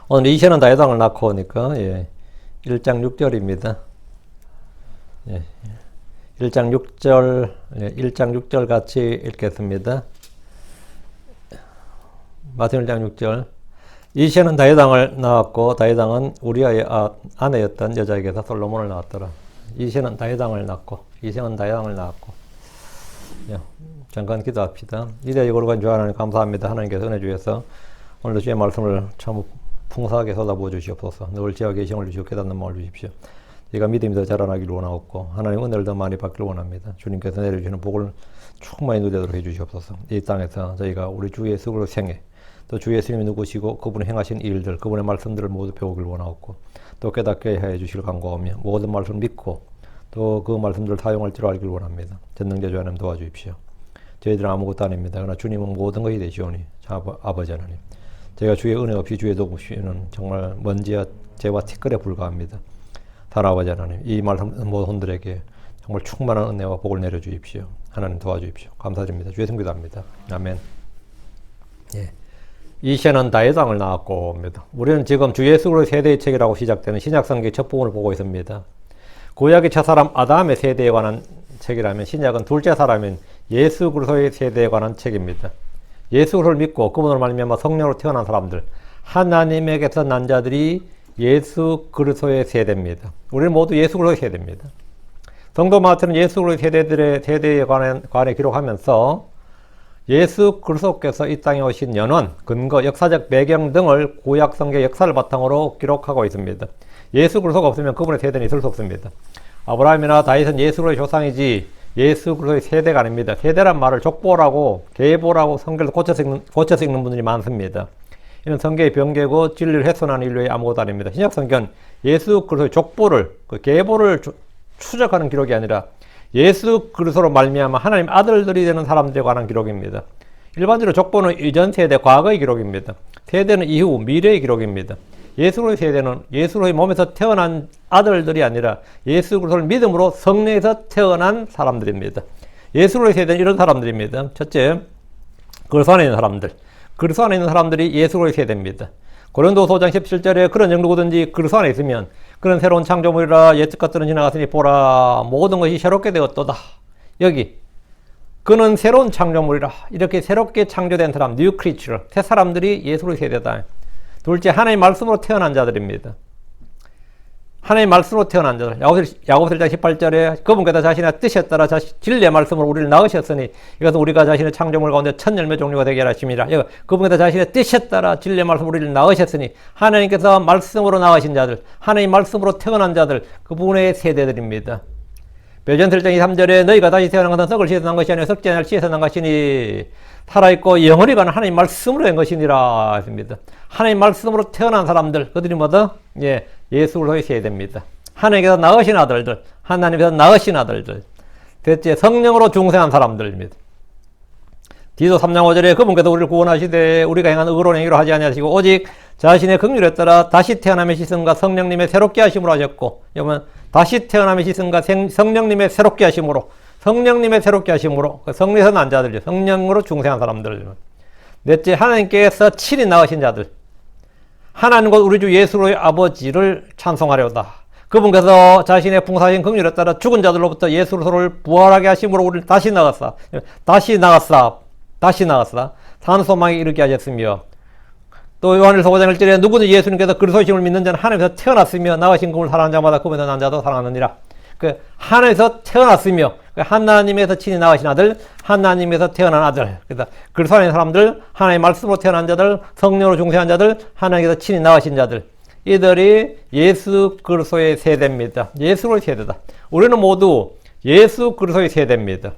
오늘 이시는 다회당을 낳고 오니까, 예, 1장 6절입니다. 예, 1장 6절, 예, 1장 6절 같이 읽겠습니다. 마태복음 1장 6절. 이시는 다회당을 낳았고, 다회당은 우리아의 아내였던 여자에게서 솔로몬을 낳았더라. 이시는 다회당을 낳고, 예, 잠깐 기도합시다. 이대 거룩한 주 하나님 감사합니다. 하나님께서 은혜 주셔서 오늘도 주의 말씀을 참 풍성하게 쏟아부어 주시옵소서. 늘 지하 계시를 주시고 깨닫는 마음을 주십시오. 저희가 믿음이 더 자라나기를 원하옵고 하나님 은혜를 더 많이 받기를 원합니다. 주님께서 내려주시는 복을 충만히 누리도록 해주시옵소서. 이 땅에서 저희가 우리 주 예수로 생애, 또 주 예수님이 누구시고 그분이 행하신 일들, 그분의 말씀들을 모두 배우기를 원하옵고 또 깨닫게 해 주시길 간구하며 모든 말씀을 믿고 또 그 말씀들을 사용할 줄 알기를 원합니다. 전능자 주 하나님 도와주십시오. 저희들은 아무것도 아닙니다. 그러나 주님은 모든 것이 되시오니 아버지 하나님, 저희가 주의 은혜 없이 주의 도움 없이는 정말 먼지와 재와 티끌에 불과합니다. 단 아버지 하나님, 이 말씀 모든 혼들에게 정말 충만한 은혜와 복을 내려주십시오. 하나님 도와주십시오. 감사드립니다. 주의 성기도 합니다. 아멘. 예. 이시는 다회당을 낳았고입니다. 우리는 지금 주 예수 그리스도의 세대의 책이라고 시작되는 신약성경의 첫 부분을 보고 있습니다. 구약의 첫사람 아담의 세대에 관한 책이라면 신약은 둘째 사람인 예수 그리스도의 세대에 관한 책입니다. 예수 그리스도를 믿고 그분으로 말미암아 성령으로 태어난 사람들, 하나님에게서 난 자들이 예수 그리스도의 세대입니다. 우리는 모두 예수 그리스도의 세대입니다. 성도 마태는 예수 그리스도의 세대에 관해 기록하면서 예수 그리스도께서 이 땅에 오신 연원, 근거, 역사적 배경 등을 구약 성경 역사를 바탕으로 기록하고 있습니다. 예수 그리스도가 없으면 그분의 세대는 있을 수 없습니다. 아브라함이나 다윗은 예수 그리스도의 조상이지 예수 그리스도의 세대가 아닙니다. 세대란 말을 족보라고, 계보라고 성경에서 고쳐서 읽는 분들이 많습니다. 이는 성경의 병개고 진리를 훼손하는 인류의 아무것도 아닙니다. 신약 성경 예수 그리스도의 족보를, 그 계보를 추적하는 기록이 아니라 예수 그리스도로 말미암아 하나님 아들들이 되는 사람들에 관한 기록입니다. 일반적으로 족보는 이전 세대, 과거의 기록입니다. 세대는 이후, 미래의 기록입니다. 예수 그리스도의 세대는 예수 그리스도의 몸에서 태어난 아들들이 아니라 예수 그리스도를 믿음으로 성령에서 태어난 사람들입니다. 예수 그리스도의 세대는 이런 사람들입니다. 첫째, 그리스도 안에 있는 사람들. 그리스도 안에 있는 사람들이 예수 그리스도의 세대입니다. 고린도서 5장 17절에 그런 영 누구든지 그리스도 안에 있으면 그런 새로운 창조물이라 옛적 것들은 지나갔으니 보라 모든 것이 새롭게 되었도다. 여기 그는 새로운 창조물이라, 이렇게 새롭게 창조된 사람, new creature, 새 사람들이 예수 그리스도의 세대다. 둘째, 하나님의 말씀으로 태어난 자들입니다. 하나님의 말씀으로 태어난 자들. 야고보서 1장 18절에 그분께서 자신의 뜻에 따라 진리의 말씀으로 우리를 낳으셨으니 이것은 우리가 자신의 창조물 가운데 첫 열매 종류가 되게 하심이라. 그분께서 자신의 뜻에 따라 진리의 말씀으로 우리를 낳으셨으니 하나님께서 말씀으로 낳으신 자들, 하나님의 말씀으로 태어난 자들, 그분의 세대들입니다. 베드로전서 1장 23절에 너희가 다시 태어난 것은 썩을 시에서 난 것이 아니라 썩지 않을 시에서 난 것이니 살아있고 영원히 가는 하나님 말씀으로 된 것이니라 했습니다. 하나님 말씀으로 태어난 사람들, 그들이 뭐다? 예, 예수 그리스도의 세대입니다. 하나님께서 낳으신 아들들, 하나님께서 낳으신 아들들. 셋째, 성령으로 중생한 사람들입니다. 디도 3장 5절에 그분께서 우리를 구원하시되 우리가 행한 의로운 행위로 하지 아니하시고 오직 자신의 긍휼에 따라 다시 태어남의 시선과 성령님의 새롭게 하심으로 하셨고, 여러분 다시 태어남의 시선과 성령님의 새롭게 하심으로, 성령님의 새롭게 하심으로, 성령에서 난 자들이죠. 성령으로 중생한 사람들. 넷째, 하나님께서 친히 낳으신 자들. 하나님 곧 우리 주 예수로의 아버지를 찬송하려다. 그분께서 자신의 풍성하신 긍휼에 따라 죽은 자들로부터 예수를 부활하게 하심으로 우리를 다시 낳았사. 산 소망에 이르게 하셨으며, 또 요한일서 5장 1절에 누구든 예수님께서 그리스도이심을 믿는 자는 하나님에서 태어났으며 낳으신 그분을 사랑하는 자마다 그분의 난 자도 사랑하느니라. 하나님에서 태어났으며 하나님에서 친히 낳으신 아들, 하나님에서 태어난 아들. 그래서 그리스도 안에 있는 사람들, 하나님의 말씀으로 태어난 자들, 성령으로 중생한 자들, 하나님께서 친히 낳으신 자들, 이들이 예수 그리스도의 세대입니다. 예수의 세대다. 우리는 모두 예수 그리스도의 세대입니다.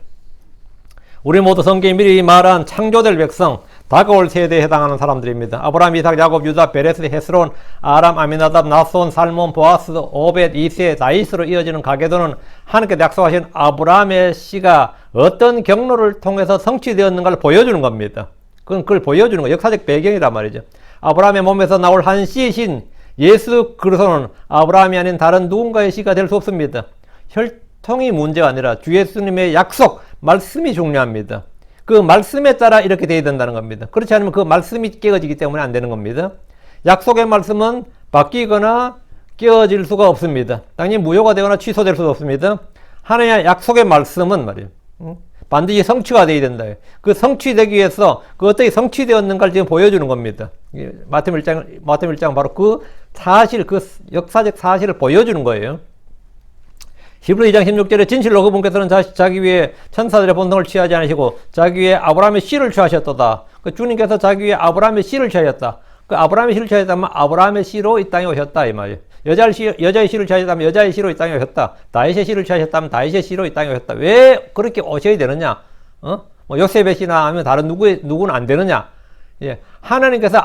우리 모두 성경이 미리 말한 창조될 백성, 다가올 세대에 해당하는 사람들입니다. 아브라함, 이삭, 야곱, 유다, 베레스, 헤스론, 아람, 아미나답, 나손, 살몬, 보아스, 오벳, 이세, 다윗으로 이어지는 가계도는 하나님께서 약속하신 아브라함의 씨가 어떤 경로를 통해서 성취되었는가를 보여주는 겁니다. 그걸 보여주는 거예요. 역사적 배경이란 말이죠. 아브라함의 몸에서 나올 한 씨이신 예수 그리스도는 아브라함이 아닌 다른 누군가의 씨가 될 수 없습니다. 혈통이 문제가 아니라 주 예수님의 약속, 말씀이 중요합니다. 그 말씀에 따라 이렇게 되어야 된다는 겁니다. 그렇지 않으면 그 말씀이 깨어지기 때문에 안 되는 겁니다. 약속의 말씀은 바뀌거나 깨어질 수가 없습니다. 당연히 무효가 되거나 취소될 수도 없습니다. 하나님의 약속의 말씀은 말이에요. 반드시 성취가 되어야 된다. 그 성취되기 위해서 그 어떻게 성취되었는가를 지금 보여주는 겁니다. 마태복음 1장 바로 그 사실, 그 역사적 사실을 보여주는 거예요. 히브리 2장 16절에 진실로 그분께서는 자기 위에 천사들의 본성을 취하지 않으시고 자기 위에 아브라함의 씨를 취하셨도다. 그 주님께서 자기 위에 아브라함의 씨를 취하셨다. 그 아브라함의 씨를 취하셨다면 아브라함의 씨로 이 땅에 오셨다 이 말이에요. 여자의 씨를 취하셨다면 여자의 씨로 이 땅에 오셨다. 다윗의 씨를 취하셨다면 다윗의 씨로 이 땅에 오셨다. 왜 그렇게 오셔야 되느냐? 뭐 요셉의 씨나 아니면 다른 누구는 안 되느냐? 예. 하나님께서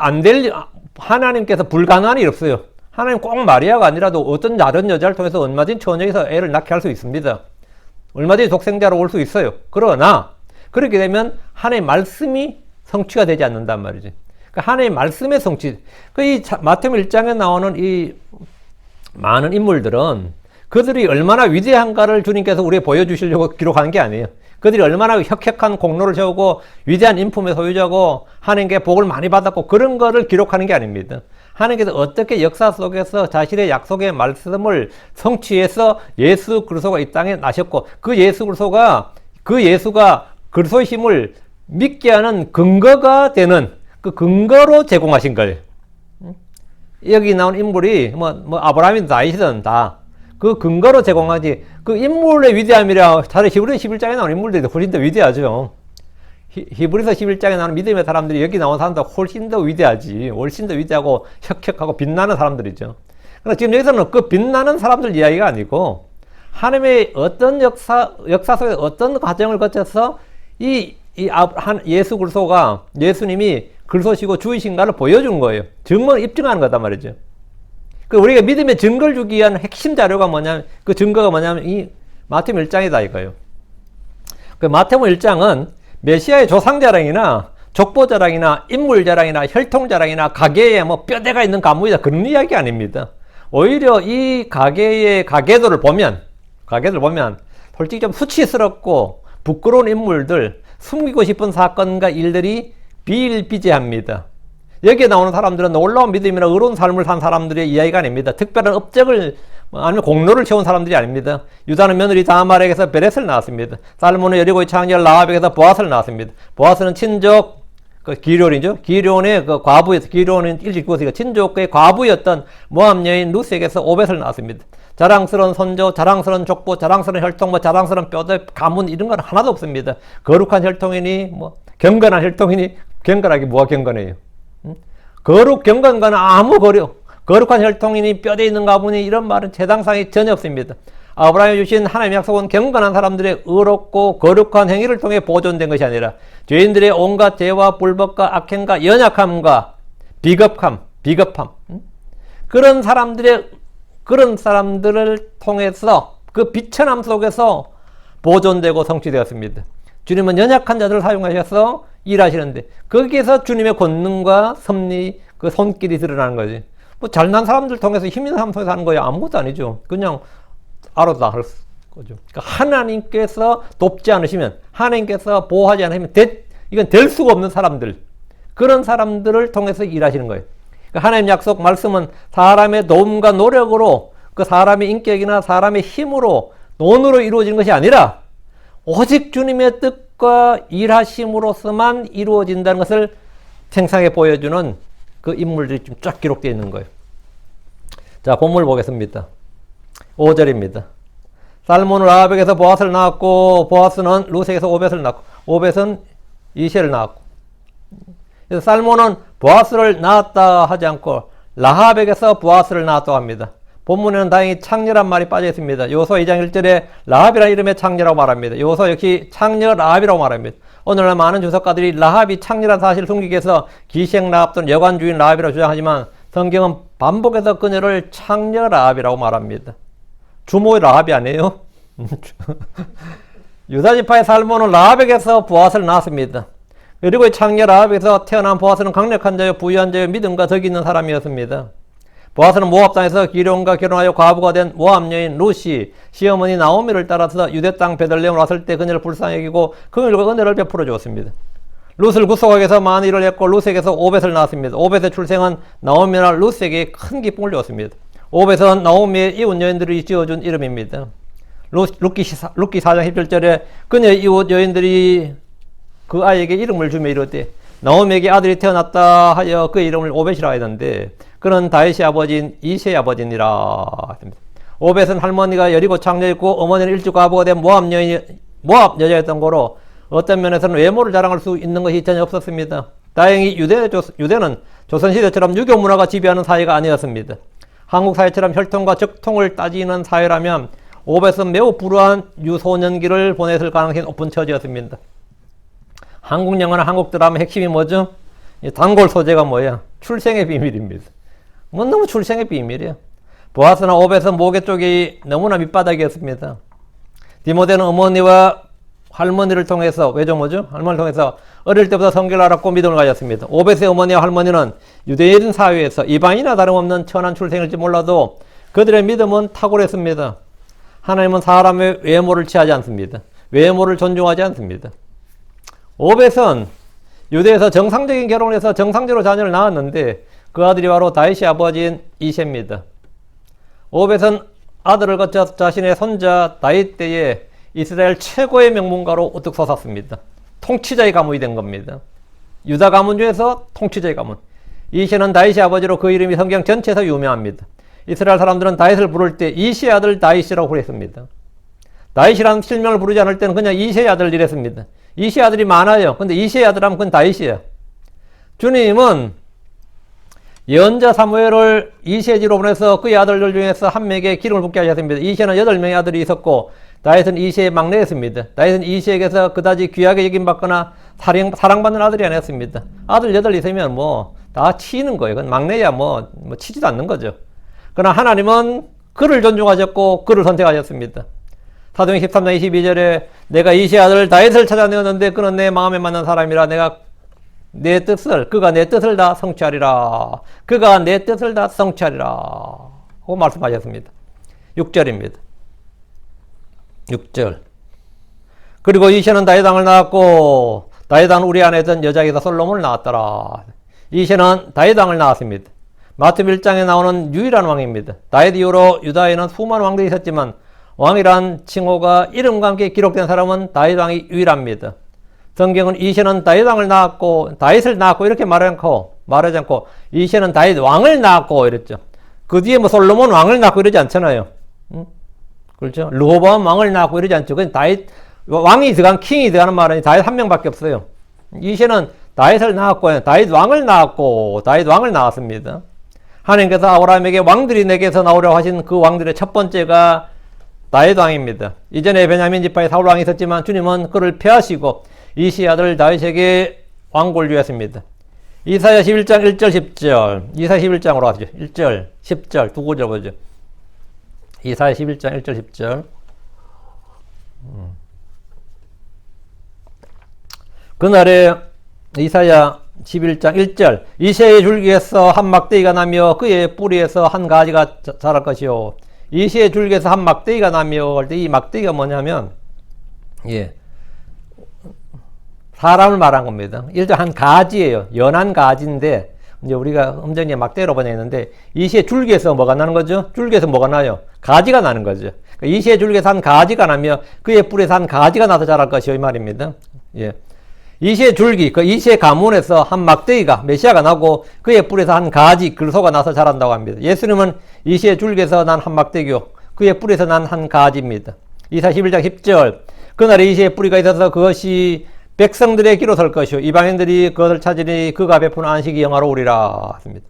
불가능한 일 없어요. 하나님 꼭 마리아가 아니라도 어떤 다른 여자를 통해서 얼마든지 처녀에서 애를 낳게 할 수 있습니다. 얼마든지 독생자로 올 수 있어요. 그러나 그렇게 되면 하나님의 말씀이 성취가 되지 않는단 말이지. 그러니까 하나님의 말씀의 성취. 이 마태복음 1장에 나오는 이 많은 인물들은 그들이 얼마나 위대한가를 주님께서 우리에게 보여주시려고 기록하는 게 아니에요. 그들이 얼마나 혁혁한 공로를 세우고 위대한 인품의 소유자고 하나님께 복을 많이 받았고 그런 거를 기록하는 게 아닙니다. 하나님께서 어떻게 역사 속에서 자신의 약속의 말씀을 성취해서 예수 그리스도가 이 땅에 나셨고 그 예수가 그리스도의 힘을 믿게 하는 근거가 되는 그 근거로 제공하신 거예요. 여기 나온 인물이 뭐 아브라함이든 다윗이든 다 그 근거로 제공하지 그 인물의 위대함이라 다른 히브리 11장에 나온 인물들이 훨씬 더 위대하죠. 히브리서 11장에 나오는 믿음의 사람들이 여기 나온 사람들 훨씬 더 위대하지. 훨씬 더 위대하고 혁혁하고 빛나는 사람들이죠. 그러나 지금 여기서는 그 빛나는 사람들 이야기가 아니고 하나님의 어떤 역사 속에 어떤 과정을 거쳐서 예수 그리스도가 예수님이 그리스도시고 주이신가를 보여준 거예요. 증거를 입증하는 거단 말이죠. 우리가 믿음의 증거를 주기 위한 핵심 자료가 뭐냐면 그 증거가 뭐냐면 이 마태복음 1장이다 이거예요. 그 마태복음 1장은 메시아의 조상 자랑이나 족보 자랑이나 인물 자랑이나 혈통 자랑이나 가계에 뭐 뼈대가 있는 가문이다 그런 이야기 아닙니다. 오히려 이 가계도를 보면 솔직히 좀 수치스럽고 부끄러운 인물들, 숨기고 싶은 사건과 일들이 비일비재합니다. 여기에 나오는 사람들은 놀라운 믿음이나 의로운 삶을 산 사람들의 이야기가 아닙니다. 특별한 업적을 아니면 공로를 채운 사람들이 아닙니다. 유다는 며느리 다말에게서 베렛을 낳았습니다. 살몬은 여리고의 창녀 라합에게서 보아스를 낳았습니다. 보아스는 친족 기럯이죠. 기럯의 그 과부였던 기럯은 일찍 죽었으니까 친족의 과부였던 모압 여인 루스에게서 오벳을 낳았습니다. 자랑스러운 선조, 자랑스러운 족보, 자랑스러운 혈통, 자랑스러운 뼈대, 가문 이런 건 하나도 없습니다. 거룩한 혈통이니 경건한 혈통이니 경건하게 뭐가 경건해요? 경건과는 아무 거룩한 혈통이니 뼈대 있는 가문이 이런 말은 세상상에 전혀 없습니다. 아브라함이 주신 하나님의 약속은 경건한 사람들의 의롭고 거룩한 행위를 통해 보존된 것이 아니라 죄인들의 온갖 죄와 불법과 악행과 연약함과 비겁함 그런 사람들을 통해서 그 비천함 속에서 보존되고 성취되었습니다. 주님은 연약한 자들을 사용하셔서 일하시는데 거기에서 주님의 권능과 섭리 그 손길이 드러나는 거지. 잘난 사람들 통해서 힘 있는 사람 통해서 하는 거야 아무것도 아니죠. 그냥 알아서 할 거죠. 그러니까 하나님께서 돕지 않으시면 하나님께서 보호하지 않으시면 이건 될 수가 없는 사람들 그런 사람들을 통해서 일하시는 거예요. 그러니까 하나님 약속 말씀은 사람의 도움과 노력으로 그 사람의 인격이나 사람의 힘으로 돈으로 이루어지는 것이 아니라 오직 주님의 뜻과 일하심으로서만 이루어진다는 것을 생생하게 보여주는 그 인물들이 좀 쫙 기록되어 있는 거예요. 자, 본문을 보겠습니다. 5절입니다. 살몬은 라합에게서 보아스를 낳았고 보아스는 루스에게서 오벳을 낳고 오벳은 이새를 낳았고 그래서 살몬은 보아스를 낳았다 하지 않고 라합에게서 보아스를 낳았다고 합니다. 본문에는 다행히 창녀란 말이 빠져 있습니다. 여호수아 2장 1절에 라합이라는 이름의 창녀라고 말합니다. 여호수아 역시 창녀 라합이라고 말합니다. 오늘날 많은 주석가들이 라합이 창녀란 사실을 숨기기 위해서 기생 라합 또는 여관주인 라합이라고 주장하지만 성경은 반복해서 그녀를 창녀 라합이라고 말합니다. 주모의 라합이 아니에요. 유다지파의 살몬은 라합에게서 보아스를 낳았습니다. 그리고 창녀 라합에서 태어난 보아스는 강력한 자요 부유한 자요 믿음과 덕이 있는 사람이었습니다. 보아스는 모압 땅에서 기럯과 결혼하여 과부가 된 모압 여인 루시 시어머니 나오미를 따라서 유대 땅 베들레헴 왔을 때 그녀를 불쌍히 여기고 그녀과 은혜를 베풀어 주었습니다. 룻을 구속하기 위해서 많은 일을 했고 룻에게서 오벳을 낳았습니다. 오벳의 출생은 나오미나 룻에게 큰 기쁨을 주었습니다. 오벳은 나오미의 이웃 여인들이 지어준 이름입니다. 룻기 4장 17절에 그녀의 이웃 여인들이 그 아이에게 이름을 주며 이르되 나오미에게 아들이 태어났다 하여 그의 이름을 오벳이라 했는데 그는 다윗의 아버지인 이새의 아버지니라. 오벳은 할머니가 여리고 창녀였고 어머니는 일찍 과부가 된 모압 여자였던 거로 어떤 면에서는 외모를 자랑할 수 있는 것이 전혀 없었습니다. 다행히 유대는 조선시대처럼 유교 문화가 지배하는 사회가 아니었습니다. 한국 사회처럼 혈통과 적통을 따지는 사회라면 오벳은 매우 불우한 유소년기를 보냈을 가능성이 높은 처지였습니다. 한국 영화나 한국 드라마 핵심이 뭐죠? 단골 소재가 뭐야? 출생의 비밀입니다. 너무 출생의 비밀이에요. 보아스나 오벳은 모계 쪽이 너무나 밑바닥이었습니다. 디모데는 어머니와 할머니를 통해서 할머니를 통해서 어릴 때부터 성경을 알았고 믿음을 가졌습니다. 오벳의 어머니와 할머니는 유대인 사회에서 이방인이나 다름없는 천한 출생일지 몰라도 그들의 믿음은 탁월했습니다. 하나님은 사람의 외모를 취하지 않습니다. 외모를 존중하지 않습니다. 오벳은 유대에서 정상적인 결혼을 해서 정상적으로 자녀를 낳았는데 그 아들이 바로 다윗의 아버지인 이새입니다. 오벳은 아들을 거쳐 자신의 손자 다윗 때에 이스라엘 최고의 명문가로 우뚝 솟았습니다. 통치자의 가문이 된 겁니다. 유다 가문 중에서 통치자의 가문. 이새는 다윗의 아버지로 그 이름이 성경 전체에서 유명합니다. 이스라엘 사람들은 다윗을 부를 때 이새의 아들 다윗이라고 부르습니다. 다윗이라는 실명을 부르지 않을 때는 그냥 이새의 아들 이랬습니다. 이새의 아들이 많아요. 근데 이새의 아들 하면 그건 다윗이에요. 주님은 예언자 사무엘을 이새지로 보내서 그의 아들들 중에서 한 명에게 기름을 붓게 하셨습니다. 이새는 8명의 아들이 있었고 다윗은 이새의 막내였습니다. 다윗은 이새에게서 그다지 귀하게 여김받거나 사랑받는 아들이 아니었습니다. 아들 8 있으면 다 치이는 거예요. 그건 막내야 치지도 않는 거죠. 그러나 하나님은 그를 존중하셨고 그를 선택하셨습니다. 사도행 13장 22절에 내가 이새의 아들 다윗을 찾아내었는데 그는 내 마음에 맞는 사람이라 그가 내 뜻을 다 성취하리라. 그가 내 뜻을 다 성취하리라. 하고 말씀하셨습니다. 6절입니다. 6절. 그리고 이새는 다윗 왕을 낳았고 다윗 왕은 우리 안에 있던 여자에게서 솔로몬을 낳았더라. 이새는 다윗 왕을 낳았습니다. 마태복음 1장에 나오는 유일한 왕입니다. 다윗 이후로 유다에는 수많은 왕들이 있었지만 왕이란 칭호가 이름과 함께 기록된 사람은 다윗 왕이 유일합니다. 성경은 이새는 다윗 왕을 낳았고 다윗을 낳았고 이렇게 말하지 않고 이새는 다윗 왕을 낳았고 이랬죠. 그 뒤에 솔로몬 왕을 낳고 이러지 않잖아요. 그렇죠? 르호보암 왕을 낳고 이러지 않죠. 그건 다윗 왕이 들어간 킹이 들어가는 말은 다윗 한 명밖에 없어요. 이새는 다윗을 낳았고 다윗 왕을 낳았습니다. 하나님께서 아브라함에게 왕들이 내게서 나오려고 하신 그 왕들의 첫 번째가 다윗 왕입니다. 이전에 베냐민 지파에 사울 왕이 있었지만 주님은 그를 폐하시고 이새의 아들 다윗에게 왕국을 주었습니다. 이사야 11장 1절 10절. 이사야 11장으로 가시죠. 1절 10절 두 구절 보죠. 이사야 11장 1절 10절. 그날에 이사야 11장 1절 이새의 줄기에서 한 막대기가 나며 그의 뿌리에서 한 가지가 자랄 것이요. 이새의 줄기에서 한 막대기가 나며 할 때 이 막대기가 뭐냐면 사람을 말한 겁니다. 일단 한 가지예요. 연한 가지인데 이제 우리가 음정리에 막대기로 번역했는데 이새의 줄기에서 뭐가 나는 거죠? 줄기에서 뭐가 나요? 가지가 나는 거죠. 그러니까 이새의 줄기에서 한 가지가 나며 그의 뿌리에서 한 가지가 나서 자랄 것이요 이 말입니다. 이새의 줄기, 그 이새 가문에서 한 막대기가 메시아가 나고 그의 뿌리에서 한 가지 글소가 나서 자란다고 합니다. 예수님은 이새의 줄기에서 난 한 막대기요 그의 뿌리에서 난 한 가지입니다. 이사야 11장 10절 그날에 이새의 뿌리가 있어서 그것이 백성들의 기로 설 것이요 이방인들이 그것을 찾으니 그가 베푸는 안식이 영화로우리라 했습니다.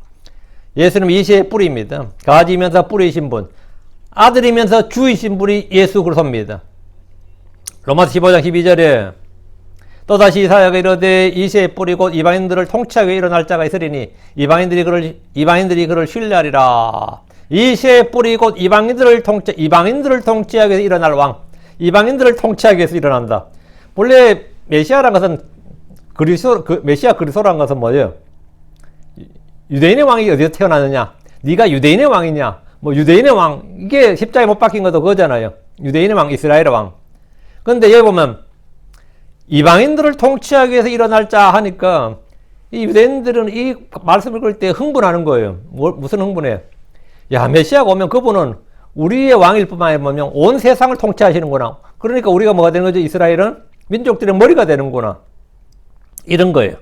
예수님은 이새의 뿌리입니다. 가지이면서 뿌리이신 분, 아들이면서 주이신 분이 예수 그리스도입니다. 로마서 15장 12절에 또다시 이사야가 이르되 이새의 뿌리 곧 이방인들을 통치하게 일어날 자가 있으리니 이방인들이 그를 신뢰하리라. 이새의 뿌리 곧 이방인들을 통치하기 위해서 일어날 왕, 이방인들을 통치하기 위해서 일어난다. 본래 메시아란 것은 메시아 그리스도란 것은 뭐예요? 유대인의 왕이 어디서 태어나느냐? 네가 유대인의 왕이냐? 유대인의 왕, 이게 십자가에 못 박힌 것도 그거잖아요. 유대인의 왕, 이스라엘의 왕. 근데 여기 보면 이방인들을 통치하기 위해서 일어날 자 하니까 이 유대인들은 이 말씀을 읽을 때 흥분하는 거예요. 무슨 흥분해? 야, 메시아가 오면 그분은 우리의 왕일 뿐만 아니라 온 세상을 통치하시는구나. 그러니까 우리가 뭐가 되는 거죠? 이스라엘은 민족들의 머리가 되는구나. 이런 거예요.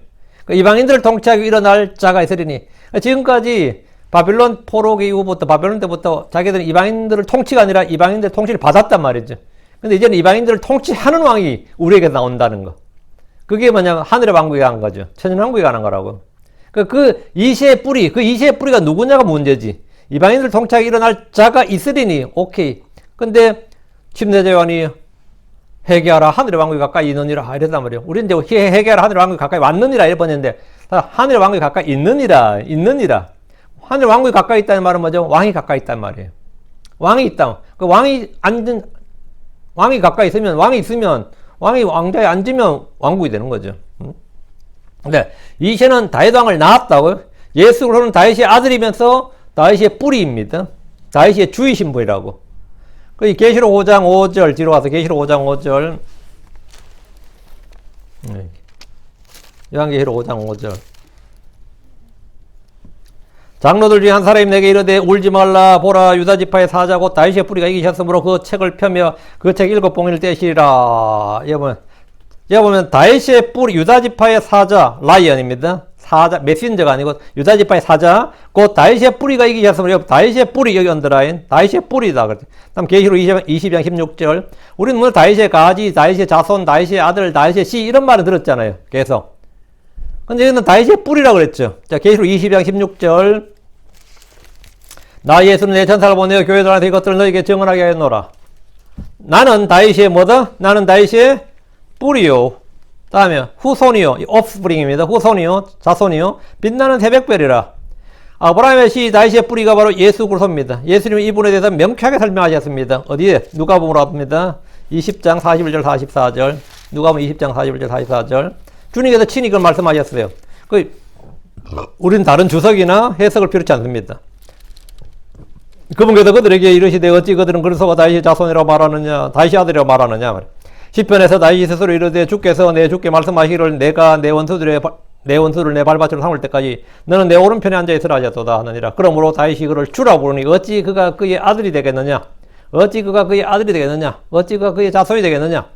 이방인들을 통치하기 일어날 자가 있으리니, 지금까지 바빌론 포로기 이후부터, 바빌론 때부터 자기들은 이방인들을 통치가 아니라 이방인들 통치를 받았단 말이죠. 근데 이제는 이방인들을 통치하는 왕이 우리에게 나온다는 거. 그게 뭐냐면 하늘의 왕국에 간 거죠. 천년 왕국에 가는 거라고. 그 이시의 뿌리, 그 이시의 뿌리가 누구냐가 문제지. 이방인들 통치하기 일어날 자가 있으리니, 오케이. 근데 침례자 요한이 회개하라 하늘의 왕국이 가까이 있느니라 이랬단 말이에요. 우리는 이제 회개하라 하늘의 왕국이 가까이 왔느니라 이랬는데, 하늘의 왕국이 가까이 있느니라. 하늘의 왕국이 가까이 있다는 말은 뭐죠? 왕이 가까이 있단 말이에요. 왕이 있다. 그 왕이 가까이 있으면, 왕이 왕자에 앉으면 왕국이 되는 거죠. 근데 이새는 다윗 왕을 낳았다고요? 예수 그리스도는 다윗의 아들이면서 다윗의 뿌리입니다. 다윗의 주의 신분이라고. 그 계시록 5장 5절 뒤로 가서 계시록 5장 5절. 요한계시록 5장 5절. 장로들 중에 한 사람이 내게 이르되 울지 말라 보라 유다 지파의 사자 곧 다윗의 뿌리가 이기셨으므로 그 책을 펴며 그 책 7봉인을 떼시리라. 보면 다윗의 뿌리 유다 지파의 사자 라이언입니다. 사자 메신저가 아니고 유다 지파의 사자 곧 다윗의 뿌리가 이기셨으므로 다윗의 뿌리 여기 언더라인 다윗의 뿌리다. 다음 계시록 20장 16절 우리는 뭐 다윗의 가지 다윗의 자손 다윗의 아들 다윗의 씨 이런 말을 들었잖아요. 계속. 근데 여기는 다윗의 뿌리라고 그랬죠. 자, 계시록 20장 16절. 나 예수는 내 천사를 보내어 교회들한테 이것들을 너에게 증언하게 하였노라. 나는 다윗의 뭐다? 나는 다윗의 뿌리요. 다음에 후손이요. offspring입니다. 후손이요. 자손이요. 빛나는 새벽별이라. 아브라함의 씨 다윗의 뿌리가 바로 예수 그리스도입니다. 예수님은 이분에 대해서 명쾌하게 설명하셨습니다. 어디에? 누가복음으로 합니다. 20장 41절 44절. 누가복음 20장 41절 44절. 주님께서 친히 그걸 말씀하셨어요. 우리는 다른 주석이나 해석을 필요치 않습니다. 그분께서 그들에게 이르시되 어찌 그들은 그리스도가 다윗의 자손이라고 말하느냐 다윗의 아들이라고 말하느냐. 시편에서 다윗이 스스로 이르되 주께서 내 주께 말씀하시기를 내가 내 원수를 내 발밭으로 삼을 때까지 너는 내 오른편에 앉아 있으라 하셨도다 하느니라. 그러므로 다윗이 그를 주라 부르니 어찌 그가 그의 아들이 되겠느냐. 어찌 그가 그의 아들이 되겠느냐. 어찌 그가 그의 자손이 되겠느냐.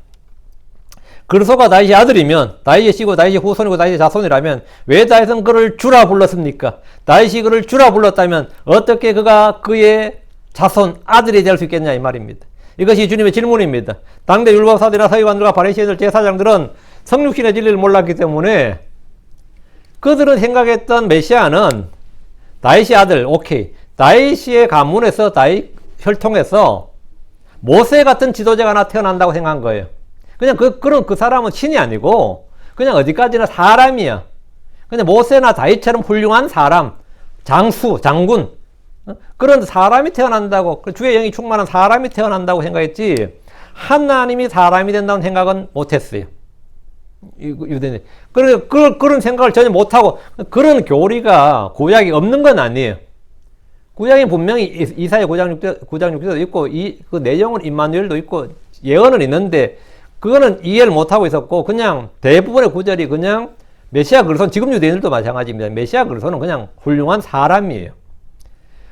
그리스도가 다윗의 아들이면 다윗의 씨고 다윗의 후손이고 다윗의 자손이라면 왜 다윗은 그를 주라 불렀습니까? 다윗이 그를 주라 불렀다면 어떻게 그가 그의 자손 아들이 될 수 있겠냐 이 말입니다. 이것이 주님의 질문입니다. 당대 율법사들이나 서기관들과 바리새인들 제사장들은 성육신의 진리를 몰랐기 때문에 그들은 생각했던 메시아는 다윗의 아들, 오케이. 다윗의 가문에서 다윗 혈통에서 모세 같은 지도자가 하나 태어난다고 생각한 거예요. 그냥 그 사람은 신이 아니고 그냥 어디까지나 사람이야. 그냥 모세나 다윗처럼 훌륭한 사람, 장군 그런 사람이 태어난다고 주의 영이 충만한 사람이 태어난다고 생각했지 하나님이 사람이 된다는 생각은 못했어요. 유대인 그런 생각을 전혀 못하고 그런 교리가 구약이 없는 건 아니에요. 구약에 분명히 이사야 9장 6절도 있고 그 내용은 임마누엘도 있고 예언은 있는데 그거는 이해를 못하고 있었고 그냥 대부분의 구절이 그냥 메시아 그리스도는 지금 유대인들도 마찬가지입니다. 메시아 그리스도는 그냥 훌륭한 사람이에요.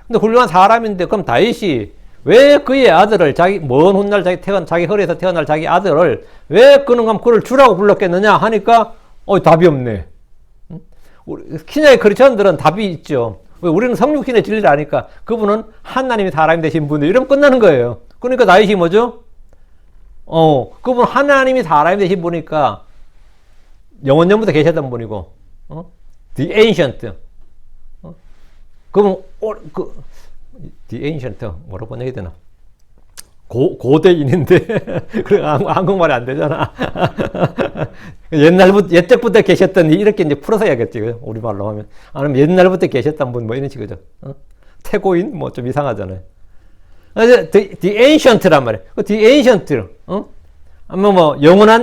근데 훌륭한 사람인데 그럼 다윗이 왜 그의 아들을 먼 훗날 자기 허리에서 태어날 자기 아들을 왜 그를 주라고 불렀겠느냐 하니까 답이 없네. 신약의 크리스천들은 답이 있죠. 왜 우리는 성육신의 진리를 아니까 그분은 하나님이 사람이 되신 분이 이러면 끝나는 거예요. 그러니까 다윗이 뭐죠? 그분 하나님이 사람이 되신 분이니까 영원전부터 계셨던 분이고, The Ancient. 그분, The Ancient, 뭐라고 번역해야 되나? 고대인인데, 그래, 한국말이 안 되잖아. 옛적부터 계셨던, 이렇게 이제 풀어서 해야겠지, 우리말로 하면. 아니면 옛날부터 계셨던 분, 뭐 이런 식이죠. 태고인? 뭐 좀 이상하잖아요. The Ancient란 말이에요. The Ancient,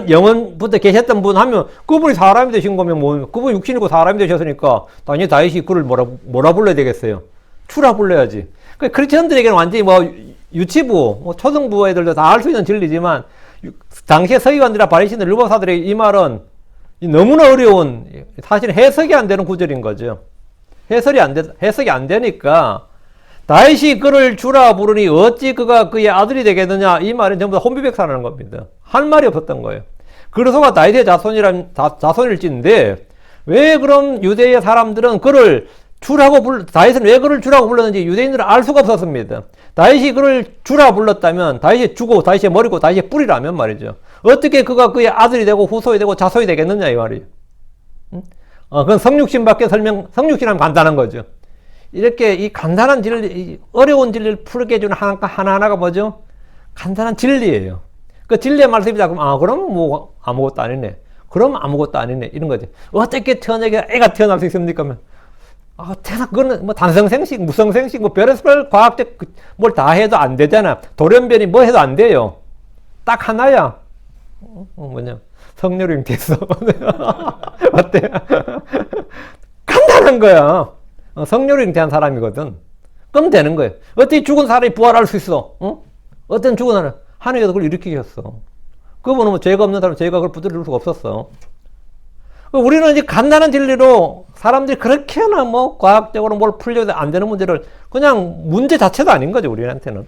영원부터 계셨던 분 하면, 그분이 사람이 되신 거면 그분 육신이고 사람이 되셨으니까, 당연히 다윗이 그를 뭐라 불러야 되겠어요? 주라 불러야지. 크리스천들에게는 완전히 유치부, 초등부 애들도 다 알 수 있는 진리지만, 당시에 서기관들이나 바리새인들, 율법사들의 이 말은 너무나 어려운, 사실 해석이 안 되는 구절인 거죠. 해석이 안 되니까 다윗이 그를 주라 부르니 어찌 그가 그의 아들이 되겠느냐, 이 말은 전부 다 혼비백산하는 겁니다. 할 말이 없었던 거예요. 그러서가 다윗의 자손일진데 왜 그럼 유대의 사람들은 그를 다윗은 왜 그를 주라고 불렀는지 유대인들은 알 수가 없었습니다. 다윗이 그를 주라 불렀다면 다윗의 주고 다윗의 머리고 다윗의 뿌리라면 말이죠. 어떻게 그가 그의 아들이 되고 후손이 되고 자손이 되겠느냐 이 말이에요. 그건 성육신밖에 성육신하면 간단한 거죠. 이렇게 이 간단한 진리, 어려운 진리를 풀게 해주는 하나하나가 뭐죠? 간단한 진리예요. 그 진리의 말씀이다. 그럼 뭐 아무것도 아니네. 그럼 아무것도 아니네. 이런 거죠. 어떻게 애가 태어날 수 있습니까? 그거는 뭐 단성생식, 무성생식, 뭐 별의별 과학적 뭘 다 해도 안 되잖아. 돌연변이 뭐 해도 안 돼요. 딱 하나야. 성녀로 잉태했어. 어때? 간단한 거야. 성녀로 잉태한 사람이거든. 그럼 되는 거예요. 어떻게 죽은 사람이 부활할 수 있어? 어떤 죽은 사람, 하나님께서 그걸 일으키셨어. 그분은 뭐 죄가 없는 사람, 죄가 그걸 부드러울 수가 없었어. 우리는 이제 간단한 진리로 사람들이 그렇게나 뭐 과학적으로 뭘 풀려도 안 되는 문제를 그냥 문제 자체도 아닌 거죠, 우리한테는.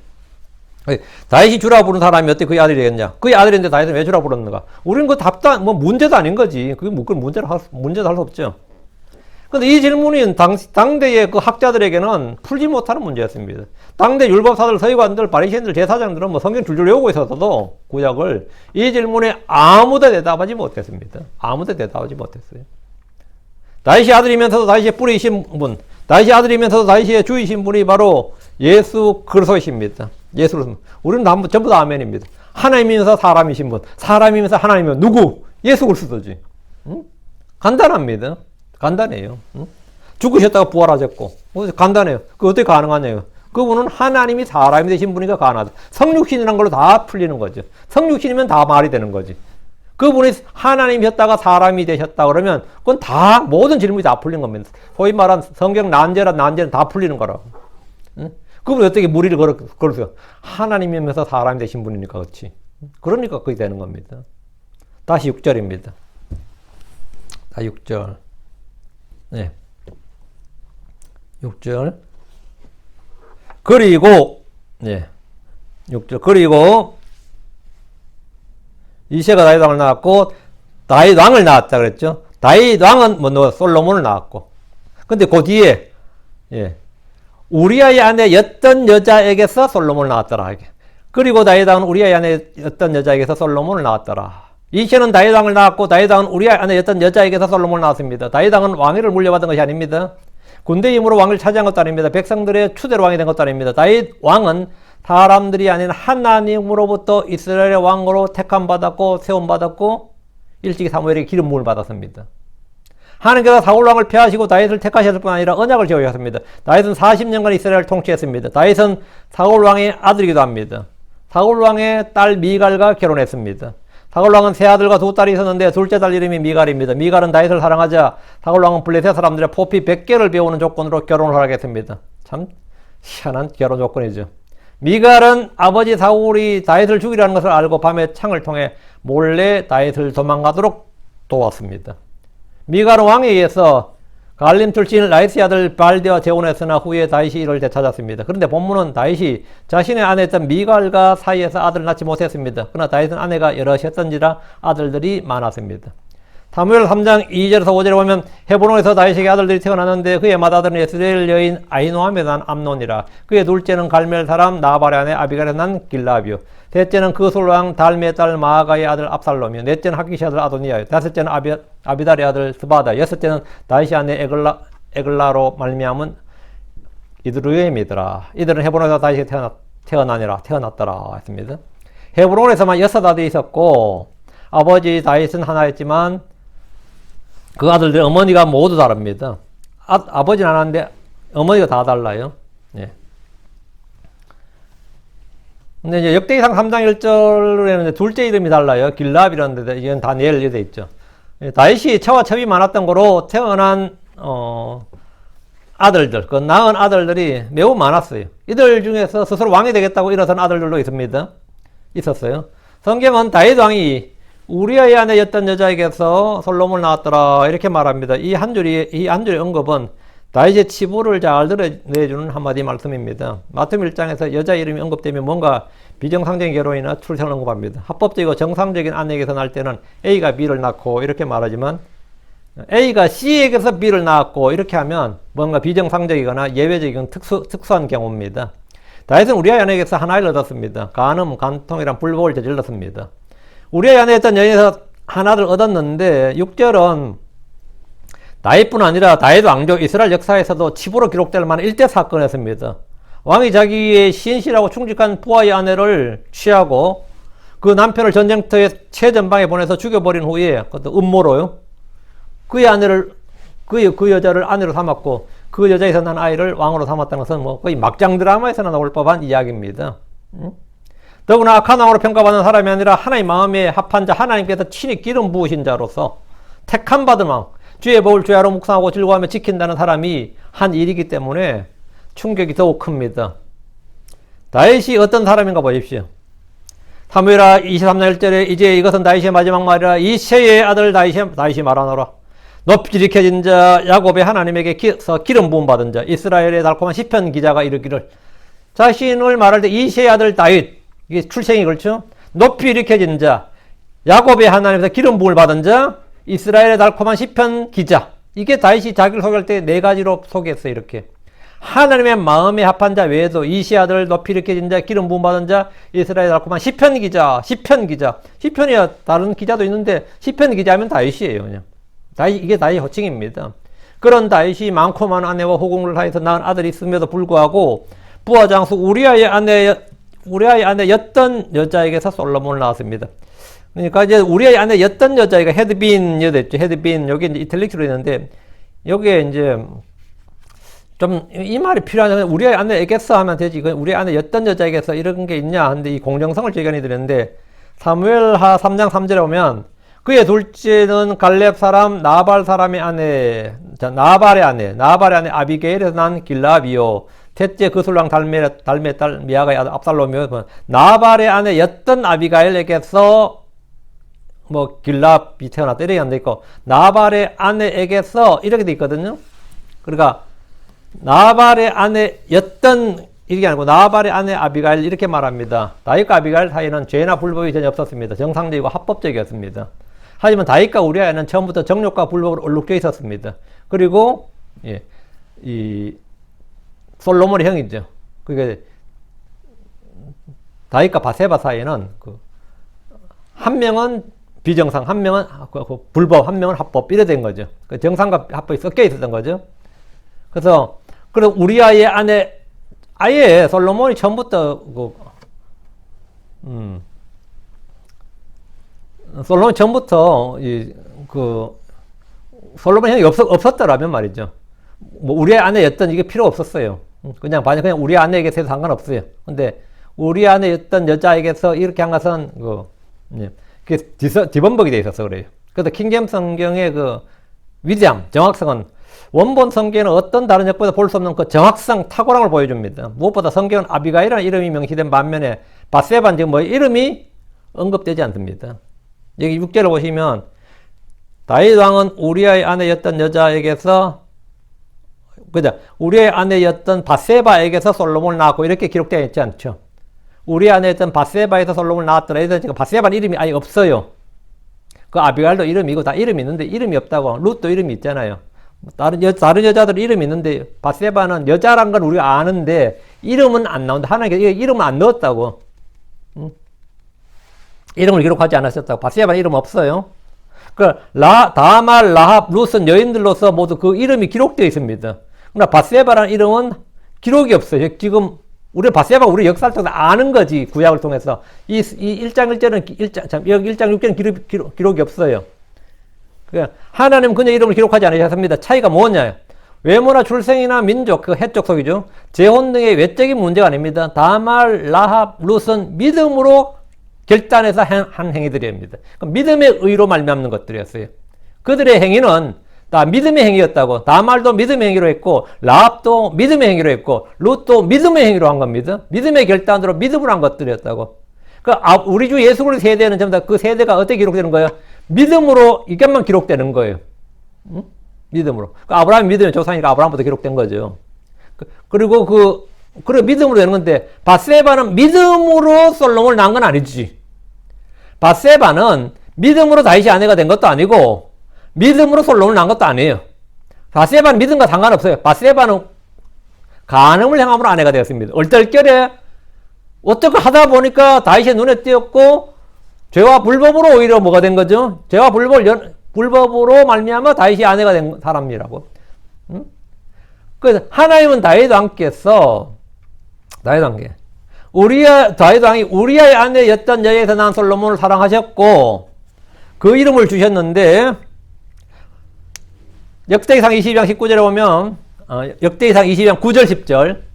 다윗이 주라 부른 사람이 어떻게 그의 아들이 되겠냐? 그의 아들인데 다윗은 왜 주라 불렀는가? 우리는 그 뭐 문제도 아닌 거지. 그게 문제도 할 수 없죠. 근데 이 질문이 당대의 그 학자들에게는 풀지 못하는 문제였습니다. 당대 율법사들, 서기관들, 바리새인들, 제사장들은 뭐 성경 줄줄 외우고 있었어도 구약을 이 질문에 아무도 대답하지 못했습니다. 아무도 대답하지 못했어요. 다윗이 아들이면서도 다윗의 뿌리이신 분, 다윗이 아들이면서도 다윗의 주이신 분이 바로 예수 그리스도이십니다. 예수 그리스도. 우리는 전부 다 아멘입니다. 하나님이면서 사람이신 분, 사람이면서 하나님이면 누구? 예수 그리스도지. 간단합니다. 간단해요. 죽으셨다가 부활하셨고. 간단해요. 그거 어떻게 가능하냐요? 그분은 하나님이 사람이 되신 분이니까 가능하다. 성육신이란 걸로 다 풀리는 거죠. 성육신이면 다 말이 되는 거지. 그분이 하나님이셨다가 사람이 되셨다 그러면 그건 다 모든 질문이 다 풀린 겁니다. 소위 말한 성경 난제는 다 풀리는 거라고. 그분이 어떻게 무리를 걸었어요? 하나님이면서 사람이 되신 분이니까 그렇지. 그러니까 그게 되는 겁니다. 다시 6절입니다. 6절. 네. 6절. 그리고, 네. 6절. 그리고, 이새가 다윗 왕을 낳았고, 다윗 왕을 낳았다 그랬죠. 다윗 왕은 솔로몬을 낳았고. 근데 그 뒤에, 예. 우리아의 아내 였던 여자에게서 솔로몬을 낳았더라. 그리고 다윗 왕은 우리아의 아내 였던 여자에게서 솔로몬을 낳았더라. 이새는 다윗 왕을 낳았고 다윗 왕은 우리아의 아내였던 여자에게서 솔로몬을 낳았습니다. 다윗 왕은 왕위를 물려받은 것이 아닙니다. 군대 힘으로 왕을 차지한 것도 아닙니다. 백성들의 추대로 왕이 된 것도 아닙니다. 다윗 왕은 사람들이 아닌 하나님으로부터 이스라엘의 왕으로 택함받았고 세움받았고 일찍이 사무엘에게 기름 부음을 받았습니다. 하나님께서 사울 왕을 폐하시고 다윗을 택하셨을 뿐 아니라 언약을 지어주셨습니다. 다윗은 40년간 이스라엘을 통치했습니다. 다윗은 사울 왕의 아들이기도 합니다. 사울 왕의 딸 미갈과 결혼했습니다. 사울 왕은 세 아들과 두 딸이 있었는데 둘째 딸 이름이 미갈입니다. 미갈은 다윗을 사랑하자 사울 왕은 블레셋 사람들의 포피 100개를 배우는 조건으로 결혼을 하겠습니다. 참 희한한 결혼 조건이죠. 미갈은 아버지 사울이 다윗을 죽이라는 것을 알고 밤에 창을 통해 몰래 다윗을 도망가도록 도왔습니다. 미갈은 왕에 의해서 갈림 출신 라이스의 아들 발드와 재혼했으나 후에 다윗이 이를 되찾았습니다. 그런데 본문은 다윗이 자신의 아내였던 미갈과 사이에서 아들을 낳지 못했습니다. 그러나 다윗은 아내가 여럿이었던지라 아들들이 많았습니다. 사무엘 3장 2절에서 5절에 보면 헤브론에서 다윗에게 아들들이 태어났는데 그의 맏아들은 예스레엘 여인 아히노함에 난 암논이라. 그의 둘째는 갈멜 사람 나발의 아내 아비갈에 난 길라비요. 셋째는 그술 왕 달메의 딸 마아가의 아들 압살롬이요. 넷째는 하기시 아들 아도니아요. 다섯째는 아비달의 아들 스바다. 여섯째는 다윗의 아내 에글라로 말미암은 이드루엠이더라. 이들은 헤브론에서 다윗이 태어났더라 했습니다. 헤브론에서만 6아들이 있었고 아버지 다윗은 하나였지만 그 아들들 어머니가 모두 다릅니다. 아버지는 하나인데 어머니가 다 달라요. 예. 근데 이제 역대기상 3장 1절에는 둘째 이름이 달라요. 길랍이라는 데 이건 다니엘 이렇게 돼 있죠. 다윗이 처와 첩이 많았던 거로 태어난 아들들, 그 낳은 아들들이 매우 많았어요. 이들 중에서 스스로 왕이 되겠다고 일어선 아들들도 있었어요. 성경은 다윗 왕이 우리아의 아내였던 여자에게서 솔로몬을 낳았더라 이렇게 말합니다. 이 한 줄의 언급은 다윗의 치부를 잘 드러내주는 한마디 말씀입니다. 마태복음 1장에서 여자 이름이 언급되면 뭔가 비정상적인 결혼이나 출생을 언급합니다. 합법적이고 정상적인 아내에게서 날 때는 A가 B를 낳고 이렇게 말하지만 A가 C에게서 B를 낳았고 이렇게 하면 뭔가 비정상적이거나 예외적인 특수한 경우입니다. 다윗은 우리아의 아내에게서 한 아이를 얻었습니다. 간음, 간통이란 불법을 저질렀습니다. 우리아의 아내였던 여인에서 하나를 얻었는데 6절은 다윗뿐 아니라 다윗 왕족 이스라엘 역사에서도 치부로 기록될 만한 일대 사건이었습니다. 왕이 자기의 신실하고 충직한 부하의 아내를 취하고 그 남편을 전쟁터에 최전방에 보내서 죽여버린 후에 그것도 음모로요. 그 여자를 아내로 삼았고 그 여자에서 난 아이를 왕으로 삼았다는 것은 뭐 거의 막장 드라마에서나 나올 법한 이야기입니다. 더구나 악한 왕으로 평가받는 사람이 아니라 하나님 마음에 합한 자, 하나님께서 친히 기름 부으신 자로서 택함 받은 왕, 주의 법을 주야로 묵상하고 즐거워하며 지킨다는 사람이 한 일이기 때문에 충격이 더욱 큽니다. 다윗이 어떤 사람인가 보십시오. 사무엘하 23장 1절에 이제 이것은 다윗의 마지막 말이라 이새의 아들 다윗이 말하노라. 높이 일으켜진 자 야곱의 하나님에게 기름 부음 받은 자 이스라엘의 달콤한 시편 기자가 이르기를 자신을 말할 때 이새의 아들 다윗 이게 출생이 그렇죠. 높이 일으켜진 자 야곱의 하나님에서 기름 부음을 받은 자 이스라엘의 달콤한 시편 기자 이게 다윗이 자기를 소개할 때 네 가지로 소개했어요. 이렇게 하나님의 마음에 합한 자 외에도 이새 아들 높이 일으켜진 자 기름 부음 받은 자 이스라엘의 달콤한 시편 기자 시편이야 다른 기자도 있는데 시편 기자하면 다윗이에요. 그냥 이게 다윗 호칭입니다. 그런 다윗이 많고 많은 아내와 호공을 하여서 낳은 아들이 있음에도 불구하고 부하 장수 우리아의 아내였던 여자에게서 솔로몬을 낳았습니다. 그러니까 이제 우리아의 아내였던 여자애가 헤드빈 여자였죠. 헤드빈 여기 이제 이탈릭으로 있는데 여기에 이제 좀 이 말이 필요하냐면 우리아의 아내에게서 하면 되지. 우리의 아내였던 여자에게서 이런 게 있냐 하는데 이 공정성을 제기하는 드렸는데 사무엘하 3장 3절에 보면 그의 둘째는 갈렙 사람 나발 사람의 아내, 나발의 아내 아비게일에서 난 길라비요. 셋째 그술랑 달메의 딸 미아가의 아들 압살롬이요. 나발의 아내였던 아비가일에게서 뭐 길라비 태어났다 이렇게 안 돼 있고 나발의 아내에게서 이렇게 돼 있거든요. 그러니까 나발의 아내였던 이게 아니고 나발의 아내 아비가일 이렇게 말합니다. 다윗과 아비가일 사이는 죄나 불법이 전혀 없었습니다. 정상적이고 합법적이었습니다. 하지만 다윗과 우리아는 처음부터 정욕과 불법으로 얼룩져 있었습니다. 그리고 이 솔로몬의 형이죠. 그게 다윗과 바세바 사이에는 한 명은 비정상, 한 명은 불법, 한 명은 합법 이래 된 거죠. 정상과 합법이 섞여 있었던 거죠. 그래서 우리아의 아내 아예 솔로몬이 처음부터 솔로몬이 처음부터 솔로몬 형이 없었더라면 말이죠. 뭐 우리의 아내였던 이게 필요 없었어요. 그냥 우리 아내에게서 상관없어요. 근데 우리 아내였던 여자에게서 이렇게 한 것은 그게 뒤범벅이 돼 있어서 그래요. 그래서 킹제임 성경의 위대함, 정확성은 원본 성경에는 어떤 다른 역보다 볼 수 없는 그 정확성, 탁월함을 보여줍니다. 무엇보다 성경은 아비가일이라는 이름이 명시된 반면에 바세바는 지금 이름이 언급되지 않습니다. 여기 6절을 보시면 다윗 왕은 우리아의 아내였던 여자에게서 우리의 아내였던 바세바에게서 솔로몬을 낳았고 이렇게 기록되어 있지 않죠. 우리 아내였던 바세바에서 솔로몬을 낳았더라. 그래서 바세바는 이름이 아예 없어요. 그 아비가일도 이름이 있고 다 이름이 있는데 이름이 없다고. 룻도 이름이 있잖아요. 다른 여자들 이름이 있는데 바세바는 여자란 건 우리가 아는데 이름은 안 나온다. 하나님께서 이름은 안 넣었다고. 이름을 기록하지 않았었다고. 바세바는 이름 없어요. 다말, 라합, 룻은 여인들로서 모두 그 이름이 기록되어 있습니다. 그러나 바세바라는 이름은 기록이 없어요. 지금 우리 바세바 우리 역사를 통해서 아는 거지. 구약을 통해서 이 1장 1절은 여기 1장 6절은 기록이 없어요. 그러니까 하나님 그녀 이름을 기록하지 않으셨습니다. 차이가 뭐냐? 외모나 출생이나 민족, 해적 속이죠. 재혼 등의 외적인 문제가 아닙니다. 다말, 라합, 룻은 믿음으로 결단해서 한 행위들입니다. 믿음의 의로 말미암는 것들이었어요. 그들의 행위는 다 믿음의 행위였다고. 다말도 믿음의 행위로 했고 라합도 믿음의 행위로 했고 룻도 믿음의 행위로 한 겁니다. 믿음의 결단으로 믿음으로 한 것들이었다고. 우리 주 예수 그리스도 세대는 전부 다 그 세대가 어떻게 기록되는 거예요? 믿음으로 이것만 기록되는 거예요. 응? 믿음으로. 아브라함이 믿음의 조상이니까 아브라함부터 기록된 거죠. 그리고 그래 믿음으로 되는 건데 밧세바는 믿음으로 솔로몬을 낳은 건 아니지. 밧세바는 믿음으로 다윗이 아내가 된 것도 아니고 믿음으로 솔로몬을 낳은 것도 아니에요. 밧세바는 믿음과 상관없어요. 밧세바는 간음을 행함으로 아내가 되었습니다. 얼떨결에 어떻게 하다 보니까 다윗의 눈에 띄었고 죄와 불법으로 오히려 뭐가 된 거죠? 죄와 불법으로 말미암아 다윗이 아내가 된 사람이라고. 응? 그래서 하나님은 다윗 왕께서 다윗 왕이 우리아의 아내였던 여자에서 난 솔로몬을 사랑하셨고 그 이름을 주셨는데 역대기상 22장 19절에 보면 역대기상 22장 9절 10절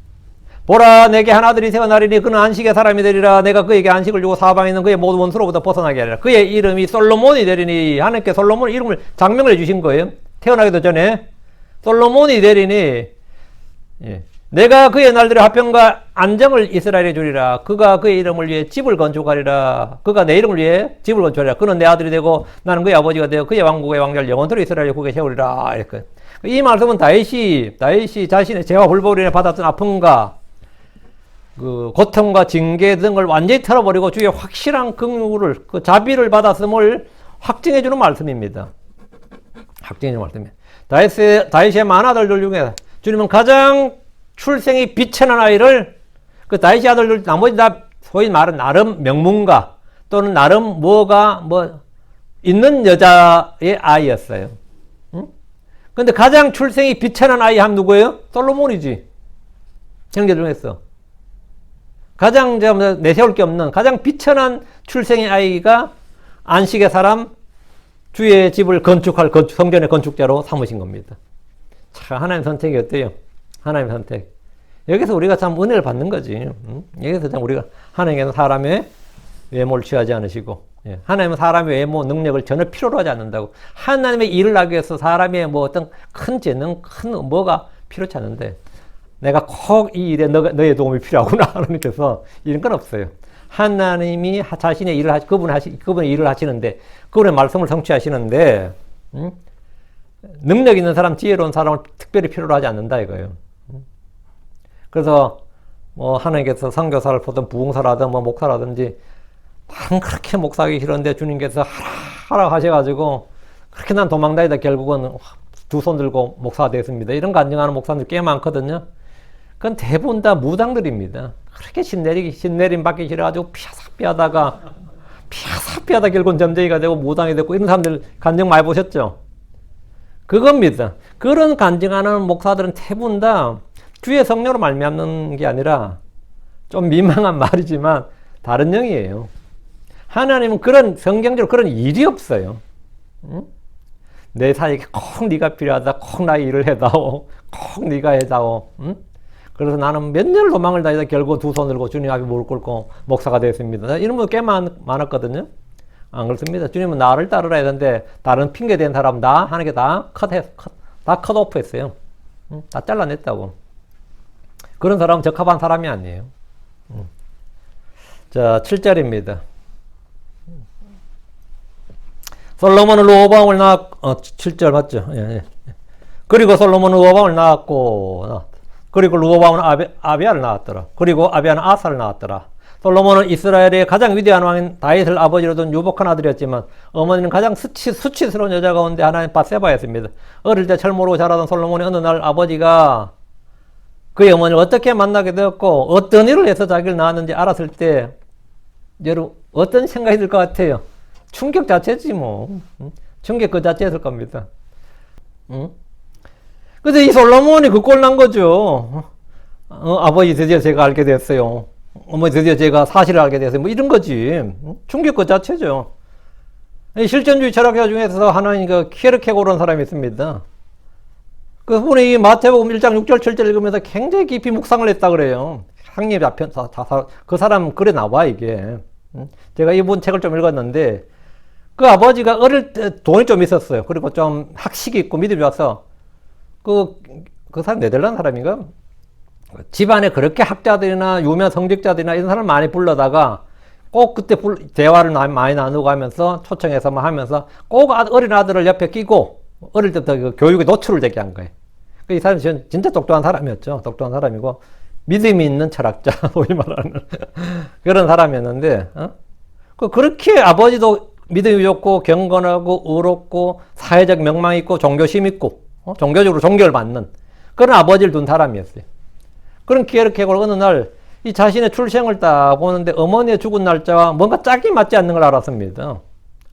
보라 내게 한 아들이 태어나리니 그는 안식의 사람이 되리라. 내가 그에게 안식을 주고 사방에 있는 그의 모든 원수로부터 벗어나게 하리라. 그의 이름이 솔로몬이 되리니 하나님께 솔로몬 이름을 장명을 해주신 거예요. 태어나기도 전에 솔로몬이 되리니 내가 그의 날들의 화평과 안정을 이스라엘에 주리라. 그가 그의 이름을 위해 집을 건축하리라. 그가 내 이름을 위해 집을 건축하리라. 그는 내 아들이 되고 나는 그의 아버지가 되어 그의 왕국의 왕자를 영원토록 이스라엘의 국에 세우리라. 이렇게. 이 말씀은 다윗이 자신의 죄와 불법으로 인해 받았던 아픔과 그 고통과 징계 등을 완전히 털어버리고 주의 확실한 긍휼을 그 자비를 받았음을 확증해주는 말씀입니다. 확증해주는 말씀이에요. 다윗의 많은 아들들 중에 주님은 가장 출생이 비천한 아이를 그 다윗의 아들들 나머지 다 소위 말은 나름 명문가 또는 나름 있는 여자의 아이였어요. 응? 근데 가장 출생이 비천한 아이 하면 누구예요? 솔로몬이지. 형제 중에서. 가장 내세울 게 없는 가장 비천한 출생의 아이가 안식의 사람 주의 집을 건축할 성전의 건축자로 삼으신 겁니다. 참 하나님 선택이 어때요? 하나님 선택. 여기서 우리가 참 은혜를 받는 거지. 응? 여기서 참 우리가 하나님께서 사람의 외모를 취하지 않으시고 하나님은 사람의 외모 능력을 전혀 필요로 하지 않는다고. 하나님의 일을 하기 위해서 사람의 어떤 큰 재능 큰 뭐가 필요치 않은데 내가 꼭 이 일에 너의 도움이 필요하구나. 하나님께서 이런 건 없어요. 하나님이 자신의 일을 그분의 일을 하시는데, 그분의 말씀을 성취하시는데, 능력 있는 사람, 지혜로운 사람을 특별히 필요로 하지 않는다 이거예요. 그래서 하나님께서 선교사를 보든 부흥사라든 목사라든지 난 그렇게 목사하기 싫은데 주님께서 하라 하셔가지고 그렇게 난 도망다니다 결국은 두 손 들고 목사가 됐습니다. 이런 간증하는 목사들 꽤 많거든요. 그건 대부분 다 무당들입니다. 그렇게 신내림 받기 싫어가지고 피하다 결국은 점쟁이가 되고 무당이 되고 이런 사람들 간증 많이 보셨죠? 그겁니다. 그런 간증하는 목사들은 대부분 다 주의 성령으로 말미암는 게 아니라 좀 민망한 말이지만 다른 영이에요. 하나님은 그런 성경적으로 그런 일이 없어요. 응? 내 사역에 꼭 네가 필요하다. 꼭 나의 일을 해다오. 꼭 네가 해다오. 응? 그래서 나는 몇 년을 도망을 다니다 결국 두 손 들고 주님 앞에 무릎 ቁ고 목사가 됐습니다. 이런 분 꽤 많았거든요. 안 그렇습니다. 주님은 나를 따르라 했는데 다른 핑계댄 사람 다 하는 게 다 컷오프 했어요. 응? 다 잘라냈다고. 그런 사람은 적합한 사람이 아니에요. 자, 7절입니다. 솔로몬은 르호보암을 낳았고, 7절 맞죠? 예. 그리고 솔로몬은 르호보암을 낳았고, 그리고 르호보암은 아비야를 낳았더라. 그리고 아비야는 아사를 낳았더라. 솔로몬은 이스라엘의 가장 위대한 왕인 다윗을 아버지로 둔 유복한 아들이었지만 어머니는 가장 수치스러운 여자 가운데 하나인 밧세바였습니다. 어릴 때 철모로 자라던 솔로몬이 어느 날 아버지가 그의 어머니를 어떻게 만나게 되었고 어떤 일을 해서 자기를 낳았는지 알았을 때 여러분 어떤 생각이 들 것 같아요? 충격 자체지 뭐. 충격 그 자체였을 겁니다. 근데 이 솔로몬이 그 꼴 난 거죠. 아버지 드디어 제가 알게 됐어요. 어머니 드디어 제가 사실을 알게 됐어요. 뭐 이런 거지. 충격 그 자체죠. 실존주의 철학자 중에서 하나님 그 키에르케고르라는 사람이 있습니다. 그분이 마태복음 1장 6절 7절 읽으면서 굉장히 깊이 묵상을 했다 그래요. 상립 앞편 그 사람 글에 나와 이게. 제가 이분 책을 좀 읽었는데 그 아버지가 어릴 때 돈이 좀 있었어요. 그리고 좀 학식이 있고 믿음이 와서 그 사람 네덜란드 사람인가? 집안에 그렇게 학자들이나 유명 성직자들이나 이런 사람을 많이 불러다가 꼭 그때 대화를 많이 나누고 하면서 초청해서만 하면서 꼭 어린 아들을 옆에 끼고 어릴 때부터 그 교육에 노출을 되게 한 거예요. 이 사람이 진짜 똑똑한 사람이었죠. 똑똑한 사람이고 믿음이 있는 철학자, 소위 말하는 그런 사람이었는데 그렇게 아버지도 믿음이 좋고 경건하고 의롭고 사회적 명망 있고 종교심 있고 종교적으로 존경을 받는 그런 아버지를 둔 사람이었어요. 그런 기회를 캐고 어느 날 이 자신의 출생을 딱 보는데 어머니의 죽은 날짜와 뭔가 짝이 맞지 않는 걸 알았습니다.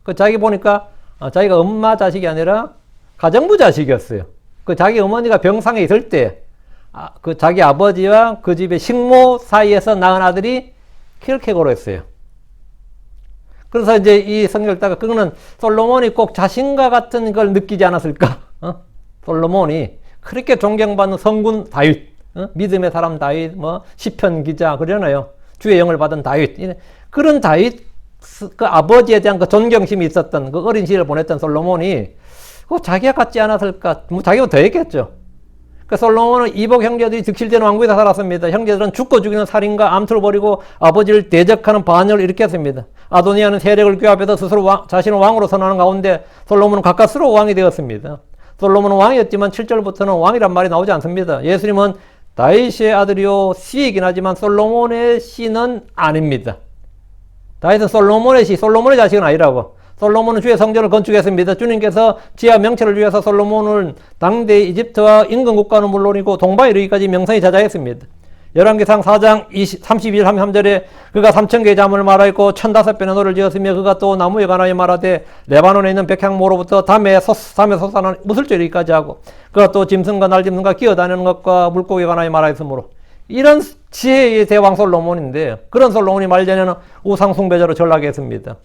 그 자기 보니까 자기가 엄마 자식이 아니라 가정부 자식이었어요. 그 자기 어머니가 병상에 있을 때 그 자기 아버지와 그 집의 식모 사이에서 낳은 아들이 킬케고로 했어요. 그래서 이제 이 성경을 따가 그거는 솔로몬이 꼭 자신과 같은 걸 느끼지 않았을까? 솔로몬이 그렇게 존경받는 성군 다윗, 믿음의 사람 다윗, 뭐 시편 기자 그러잖아요. 주의 영을 받은 다윗. 그런 다윗 그 아버지에 대한 그 존경심이 있었던 그 어린 시절을 보냈던 솔로몬이 자기가 같지 않았을까? 뭐 자기가 더 했겠죠. 그 솔로몬은 이복 형제들이 득실된 왕국에서 살았습니다. 형제들은 죽고 죽이는 살인과 암투를 벌이고 아버지를 대적하는 반역을 일으켰습니다. 아도니아는 세력을 규합해서 스스로 자신을 왕으로 선언하는 가운데 솔로몬은 가까스로 왕이 되었습니다. 솔로몬은 왕이었지만 7절부터는 왕이란 말이 나오지 않습니다. 예수님은 다윗의 아들이요 씨이긴 하지만 솔로몬의 씨는 아닙니다. 다윗은 솔로몬의 씨, 솔로몬의 자식은 아니라고. 솔로몬은 주의 성전을 건축했습니다. 주님께서 지하 명체를 위해서 솔로몬을 당대의 이집트와 인근 국가는 물론이고 동방에 이르기까지 명성이 자자했습니다. 열왕기상 4장 32절 33절에 그가 3,000개의 잠을 말하였고 1,005변의 노를 지었으며 그가 또 나무에 관하여 말하되 레바논에 있는 백향모로부터 담에 솟아난 무술조 이르기까지 하고 그가 또 짐승과 날짐승과 기어다니는 것과 물고기에 관하여 말하였으므로 이런 지혜의 대왕 솔로몬인데 그런 솔로몬이 말전에는 우상숭배자로 전락했습니다.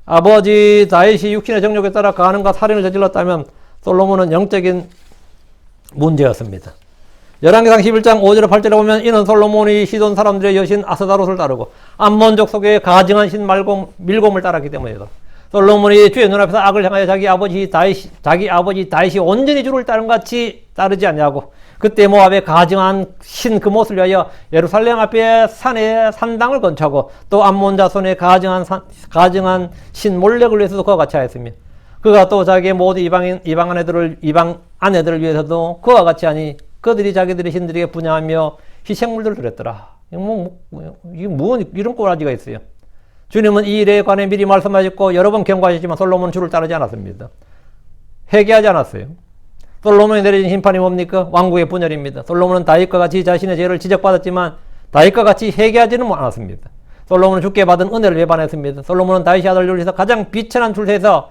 아버지 다윗이 육신의 정욕에 따라 가늠과 살인을 저질렀다면 솔로몬은 영적인 문제였습니다. 열왕기상 11장 5절 8절에 보면 이는 솔로몬이 시돈 사람들의 여신 아스다롯을 따르고 암몬족 속에 가증한 신 밀곰을 따랐기 때문이다. 솔로몬이 주의 눈앞에서 악을 향하여 자기 아버지 다윗이 온전히 주를 따른 같이 따르지 않냐고. 그때 모압의 가증한 신 그못을 위하여 예루살렘 앞에 산에 산당을 건축하고 또 암몬 자손의 가증한 신 몰렉을 위해서도 그와 같이 하였으며 그가 또 자기의 모든 이방 아내들을 위해서도 그와 같이 하니 그들이 자기들의 신들에게 분양하며 희생물들을 드렸더라. 이게 이런 꼬라지가 있어요. 주님은 이 일에 관해 미리 말씀하셨고 여러 번 경고하셨지만 솔로몬은 주를 따르지 않았습니다. 회개하지 않았어요. 솔로몬이 내려진 심판이 뭡니까? 왕국의 분열입니다. 솔로몬은 다윗과 같이 자신의 죄를 지적받았지만 다윗과 같이 회개하지는 않았습니다. 솔로몬은 주께 받은 은혜를 배반했습니다. 솔로몬은 다윗의 아들 중에서 가장 비천한 줄세에서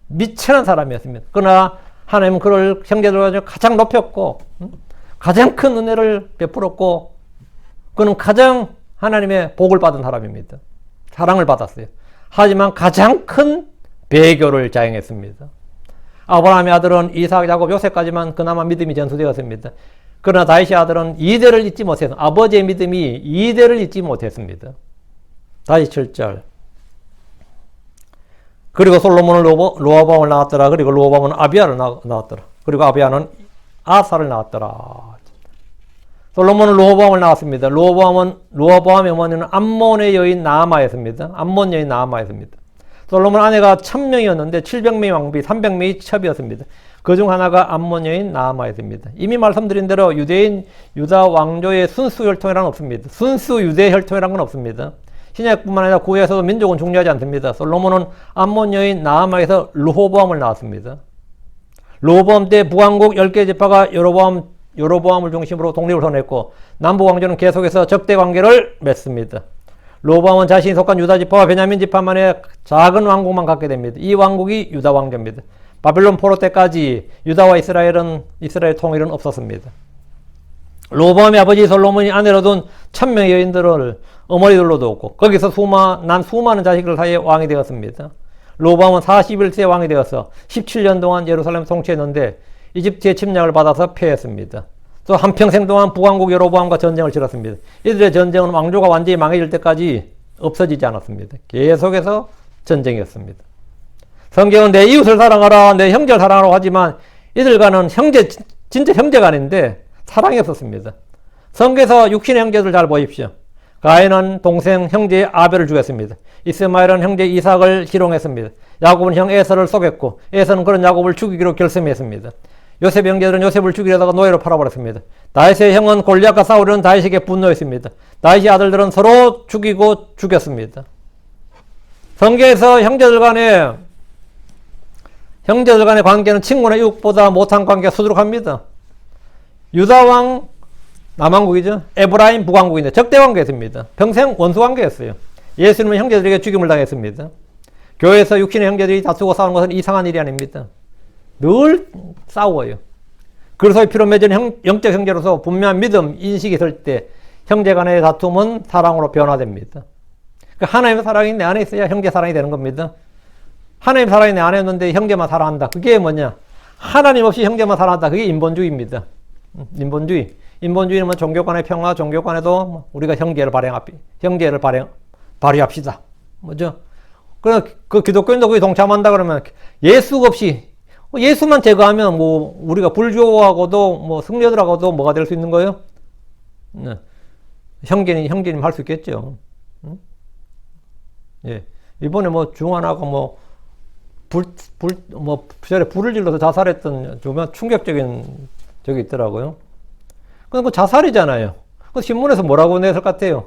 미천한 사람이었습니다. 그러나 하나님은 그를 형제들과 가장 높였고 가장 큰 은혜를 베풀었고 그는 가장 하나님의 복을 받은 사람입니다. 사랑을 받았어요. 하지만 가장 큰 배교를 자행했습니다. 아브라함의 아들은 이삭, 야곱, 요셉까지만 그나마 믿음이 전수되었습니다. 그러나 다윗의 아들은 이대를 잊지 못했습니다. 아버지의 믿음이 이대를 잊지 못했습니다. 다시 7절. 그리고 솔로몬은 로아밤을 낳았더라. 그리고 로아밤은 아비야를 낳았더라. 그리고 아비야는 아사를 낳았더라. 솔로몬은 로아밤을 낳았습니다. 로아밤의 어머니는 암몬의 여인 나아마였습니다. 암몬 여인 나아마였습니다. 솔로몬 아내가 1,000명이었는데 700명의 왕비, 300명의 첩이었습니다. 그중 하나가 암몬 여인 나아마였습니다. 이미 말씀드린 대로 유다 왕조의 순수 혈통이란 없습니다. 순수 유대 혈통이란 건 없습니다. 신약뿐만 아니라 구약에서도 민족은 중요하지 않습니다. 솔로몬은 암몬 여인 나아마에서 르호보암을 낳았습니다. 르호보암 때 북왕국 10개 지파가 여로보암을 중심으로 독립을 선언했고 남북 왕조는 계속해서 적대 관계를 맺습니다. 르호보암은 자신이 속한 유다 지파와 베냐민 지파만의 작은 왕국만 갖게 됩니다. 이 왕국이 유다 왕조입니다. 바빌론 포로 때까지 유다와 이스라엘 통일은 없었습니다. 르호보암의 아버지 솔로몬이 아내로 둔 1,000명의 여인들을 어머니들로 두었고 거기서 수많은 자식들 사이에 왕이 되었습니다. 르호보암은 41세 왕이 되어서 17년 동안 예루살렘 통치했는데 이집트의 침략을 받아서 패했습니다. 또 한평생 동안 북왕국 여로보암과 전쟁을 치렀습니다. 이들의 전쟁은 왕조가 완전히 망해질 때까지 없어지지 않았습니다. 계속해서 전쟁이었습니다. 성경은 내 이웃을 사랑하라, 내 형제를 사랑하라고 하지만 이들과는 진짜 형제가 아닌데 사랑이 없었습니다. 성경에서 육신의 형제들 잘 보십시오. 가인은 동생 형제 아벨을 죽였습니다. 이스마엘은 형제 이삭을 희롱했습니다. 야곱은 형 에서를 속였고 에서는 그런 야곱을 죽이기로 결심했습니다. 요셉의 형제들은 요셉을 죽이려다가 노예로 팔아버렸습니다. 다윗의 형은 골리앗과 싸우려는 다윗에게 분노했습니다. 다윗의 아들들은 서로 죽이고 죽였습니다. 성경에서 형제들 간의 관계는 친구나 이웃보다 못한 관계가 수두룩합니다. 유다왕 남왕국이죠. 에브라임 북왕국인데 적대 관계였습니다. 평생 원수 관계였어요. 예수님은 형제들에게 죽임을 당했습니다. 교회에서 육신의 형제들이 다투고 싸우는 것은 이상한 일이 아닙니다. 늘 싸워요. 그래서 피로 맺은 영적 형제로서 분명한 믿음, 인식이 있을 때 형제 간의 다툼은 사랑으로 변화됩니다. 그러니까 하나님의 사랑이 내 안에 있어야 형제 사랑이 되는 겁니다. 하나님 사랑이 내 안에 있는데 형제만 사랑한다. 그게 뭐냐? 하나님 없이 형제만 사랑한다. 그게 인본주의입니다. 인본주의는 종교 간의 평화, 종교 간에도 우리가 형제를 발휘합시다. 뭐죠? 그 기독교인도 거기 동참한다 그러면 예수가 없이 예수만 제거하면 뭐 우리가 불교하고도 뭐 승려들하고도 뭐가 될 수 있는 거예요? 네. 형제님 할 수 있겠죠. 응? 예. 이번에 뭐 중환하고 불을 질러서 자살했던 정말 충격적인 적이 있더라고요. 그 자살이잖아요. 그 신문에서 뭐라고 냈을 것 같아요?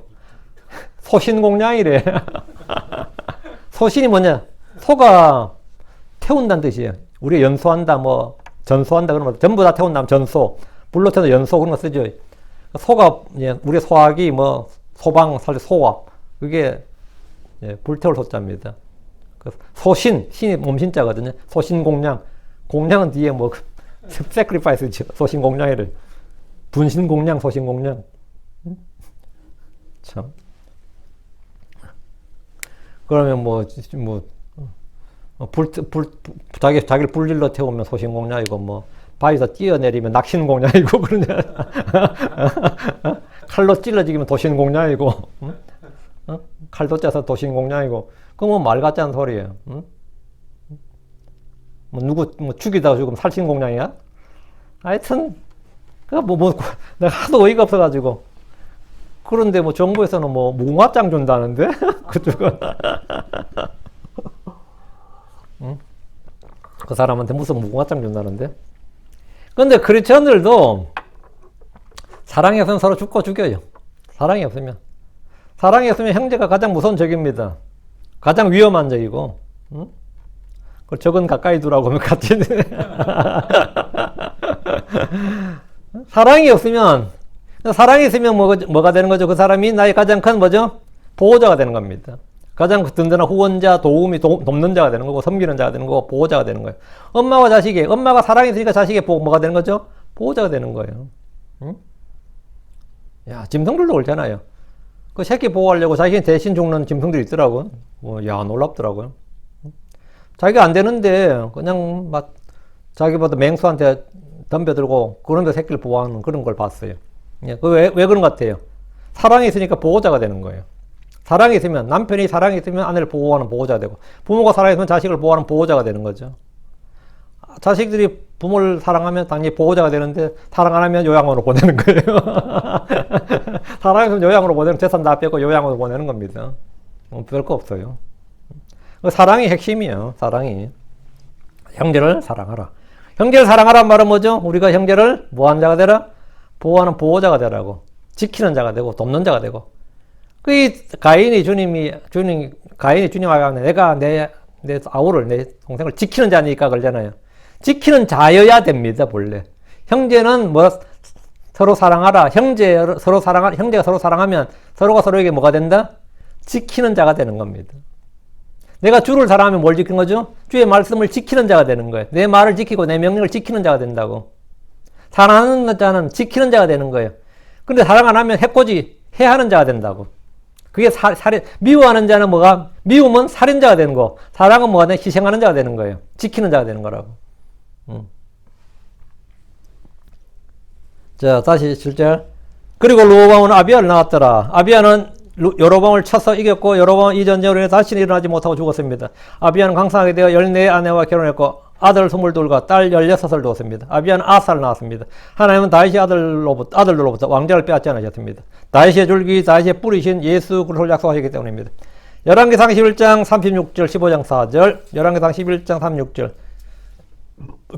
소신공양이래. 소신이 뭐냐? 소가 태운다는 뜻이에요. 우리가 연소한다, 뭐, 전소한다, 그런 거, 전부 다 태운다면 전소, 불로 태워서 연소, 그런 거 쓰죠. 소가, 우리 소화기, 뭐, 소화, 그게, 불태울 소자입니다. 신이 몸신자거든요. 소신공양. 공양은 뒤에 뭐, sacrifice죠. 소신공양이래. 분신공양, 소신공양. 참. 그러면 자기를 불질러 태우면 소신공양이고, 뭐, 바위에서 뛰어내리면 낙신공양이고, 그러냐. 칼로 찔러 죽이면 도신공양이고, 칼도 짜서 도신공양이고, 그건 말 같지 않은 소리예요. 죽이다가 죽으면 살신공양이야? 하여튼, 내가 하도 어이가 없어가지고. 그런데 정부에서는 무궁화장 준다는데? 그쪽은. 그 사람한테 무슨 무궁화장 준다는데? 근데 크리스천들도 사랑이 없으면 서로 죽고 죽여요. 사랑이 없으면 형제가 가장 무서운 적입니다. 가장 위험한 적이고, 그 적은 가까이 두라고 하면 같이. 사랑이 있으면 뭐가 되는 거죠? 그 사람이 나의 가장 큰 뭐죠? 보호자가 되는 겁니다. 가장 든든한 후원자, 돕는 자가 되는 거고, 섬기는 자가 되는 거고, 보호자가 되는 거예요. 엄마가 사랑이 있으니까 자식이 뭐가 되는 거죠? 보호자가 되는 거예요. 응? 야, 짐승들도 그렇잖아요. 그 새끼 보호하려고 자기 대신 죽는 짐승들이 있더라고요. 놀랍더라고요. 자기가 안 되는데, 그냥 자기보다 맹수한테 덤벼들고, 그런데 새끼를 보호하는 그런 걸 봤어요. 왜 그런 것 같아요? 사랑이 있으니까 보호자가 되는 거예요. 남편이 사랑이 있으면 아내를 보호하는 보호자가 되고, 부모가 사랑이 있으면 자식을 보호하는 보호자가 되는 거죠. 자식들이 부모를 사랑하면 당연히 보호자가 되는데, 사랑 안 하면 요양원으로 보내는 거예요. 사랑이 있으면 요양으로 보내는, 재산 다 빼고 요양으로 보내는 겁니다. 별거 없어요. 사랑이 핵심이에요. 사랑이. 형제를 사랑하라. 형제를 사랑하란 말은 뭐죠? 우리가 형제를 뭐하는 자가 되라? 보호하는 보호자가 되라고. 지키는 자가 되고, 돕는 자가 되고. 가인이 주님하고 내가 내 아우를, 내 동생을 지키는 자니까 그러잖아요. 지키는 자여야 됩니다, 본래. 형제는 서로 사랑하라. 형제가 서로 사랑하면 서로가 서로에게 뭐가 된다? 지키는 자가 되는 겁니다. 내가 주를 사랑하면 뭘 지키는 거죠? 주의 말씀을 지키는 자가 되는 거예요. 내 말을 지키고 내 명령을 지키는 자가 된다고. 사랑하는 자는 지키는 자가 되는 거예요. 근데 사랑 안 하면 해코지, 해하는 자가 된다고. 그게 미워하는 자는 미움은 살인자가 되는 거. 사랑은 뭐가 돼? 희생하는 자가 되는 거예요. 지키는 자가 되는 거라고. 자, 다시 7절. 그리고 르호보암은 아비야를 낳았더라. 아비야는 여로보암을 쳐서 이겼고 여로보암은 이 전쟁으로 인해 다시는 일어나지 못하고 죽었습니다. 아비야는 강성하게 되어 14의 아내와 결혼했고 아들 22과 딸 16을 두었습니다. 아비야는 아사를 낳았습니다. 하나님은 다윗의 아들들로부터 왕좌를 빼앗지 않으셨습니다. 다윗의 줄기, 다윗의 뿌리신 예수 그리스도를 약속하셨기 때문입니다. 열왕기상 11장 36절, 15장 4절, 열왕기상 11장 36절.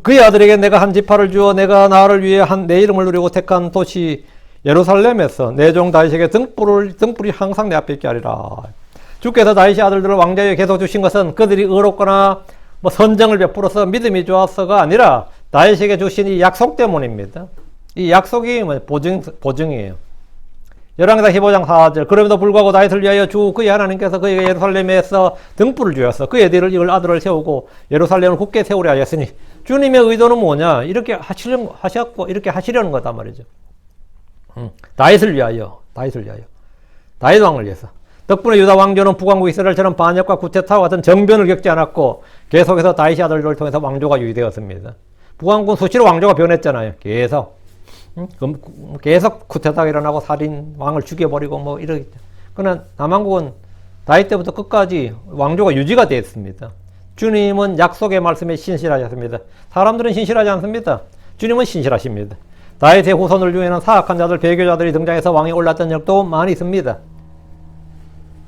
그의 아들에게 내가 한 지파를 주어 내가 나를 위해 내 이름을 누리고 택한 도시 예루살렘에서 내 종 다윗에게 등불이 항상 내 앞에 있게 하리라. 주께서 다윗의 아들들을 왕좌에 계속 주신 것은 그들이 의롭거나 선정을 베풀어서 믿음이 좋아서가 아니라 다윗에게 주신 이 약속 때문입니다. 이 약속이 보증이에요. 열왕기상 15장 4절. 그럼에도 불구하고 다윗을 위하여 주 그의 하나님께서 그에게 예루살렘에서 등불을 주어서 그의 아들을 세우고 예루살렘을 굳게 세우려 하였으니 주님의 의도는 뭐냐? 이렇게 하셨고 이렇게 하시려는 거단 말이죠. 다윗을 위하여 다윗 왕을 위해서. 덕분에 유다 왕조는 북왕국 이스라엘처럼 반역과 구테타와 같은 정변을 겪지 않았고 계속해서 다윗의 아들들을 통해서 왕조가 유지되었습니다. 북왕국은 수시로 왕조가 변했잖아요. 계속 쿠데타가 일어나고 살인, 왕을 죽여버리고 이러겠죠. 그러나 남왕국은 다윗 때부터 끝까지 왕조가 유지가 되었습니다. 주님은 약속의 말씀에 신실하셨습니다. 사람들은 신실하지 않습니다. 주님은 신실하십니다. 다윗의 후손들 중에는 사악한 자들, 배교자들이 등장해서 왕이 올랐던 적도 많이 있습니다.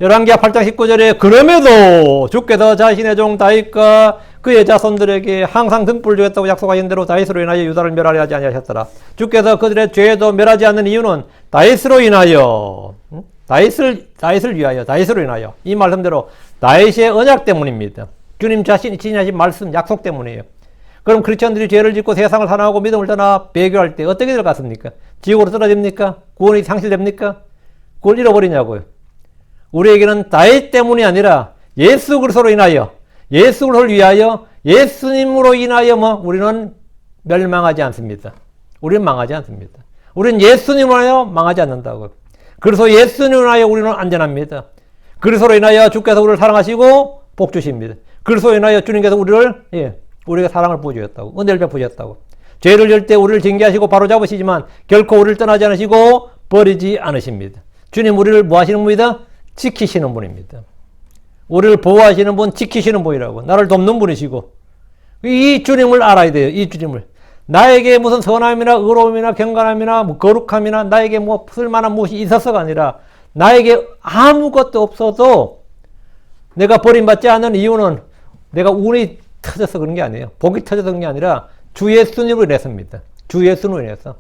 열왕기하 8장 19절에 그럼에도 주께서 자신의 종 다윗과 그의 자손들에게 항상 등불을 주겠다고 약속하신 대로 다윗으로 인하여 유다를 멸하려 하지 아니하셨더라. 주께서 그들의 죄도 멸하지 않는 이유는 다윗으로 인하여 다윗을 위하여 다윗으로 인하여 이 말씀대로 다윗의 언약 때문입니다. 주님 자신이 지니하신 말씀 약속 때문이에요. 그럼 크리스천들이 죄를 짓고 세상을 사랑하고 믿음을 떠나 배교할 때 어떻게 들어갔습니까? 지옥으로 떨어집니까? 구원이 상실됩니까? 그걸 잃어버리냐고요. 우리에게는 다윗 때문이 아니라 예수 그리스도로 인하여 예수 그리스도를 위하여 예수님으로 인하여 우리는 멸망하지 않습니다. 우리는 망하지 않습니다. 우리는 예수님으로 인하여 망하지 않는다고요. 그래서 예수님으로 인하여 우리는 안전합니다. 그리스도로 인하여 주께서 우리를 사랑하시고 복 주십니다. 그리스도로 인하여 주님께서 우리에게 사랑을 부어주셨다고, 은혜를 베푸셨다고. 죄를 질 때 우리를 징계하시고 바로잡으시지만 결코 우리를 떠나지 않으시고 버리지 않으십니다. 주님 우리를 뭐 하시는 분이다? 지키시는 분입니다. 우리를 보호하시는 분, 지키시는 분이라고. 나를 돕는 분이시고. 이 주님을 알아야 돼요. 이 주님을. 나에게 무슨 선함이나 의로움이나 경건함이나 거룩함이나 나에게 쓸만한 무엇이 있어서가 아니라 나에게 아무것도 없어도 내가 버림받지 않는 이유는 내가 운이 터져서 그런 게 아니에요. 복이 터져서 그런 게 아니라 주 예수님으로 인해서입니다. 주 예수님으로 인해서.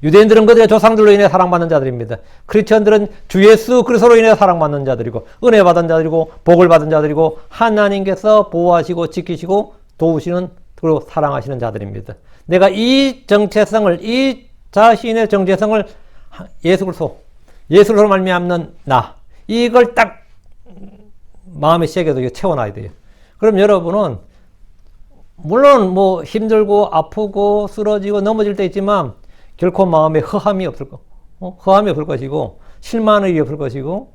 유대인들은 그들의 조상들로 인해 사랑받는 자들입니다. 크리스천들은 주 예수 그리스도로 인해 사랑받는 자들이고 은혜 받은 자들이고 복을 받은 자들이고 하나님께서 보호하시고 지키시고 도우시는 그리고 사랑하시는 자들입니다. 내가 이 정체성을 이 자신의 정체성을 예수 그리스도로 말미암는 나 이걸 딱 마음의 시작에도 채워놔야 돼요. 그럼 여러분은 물론 힘들고 아프고 쓰러지고 넘어질 때 있지만 결코 마음에 허함이 없을 것이고 실망하는 일이 없을 것이고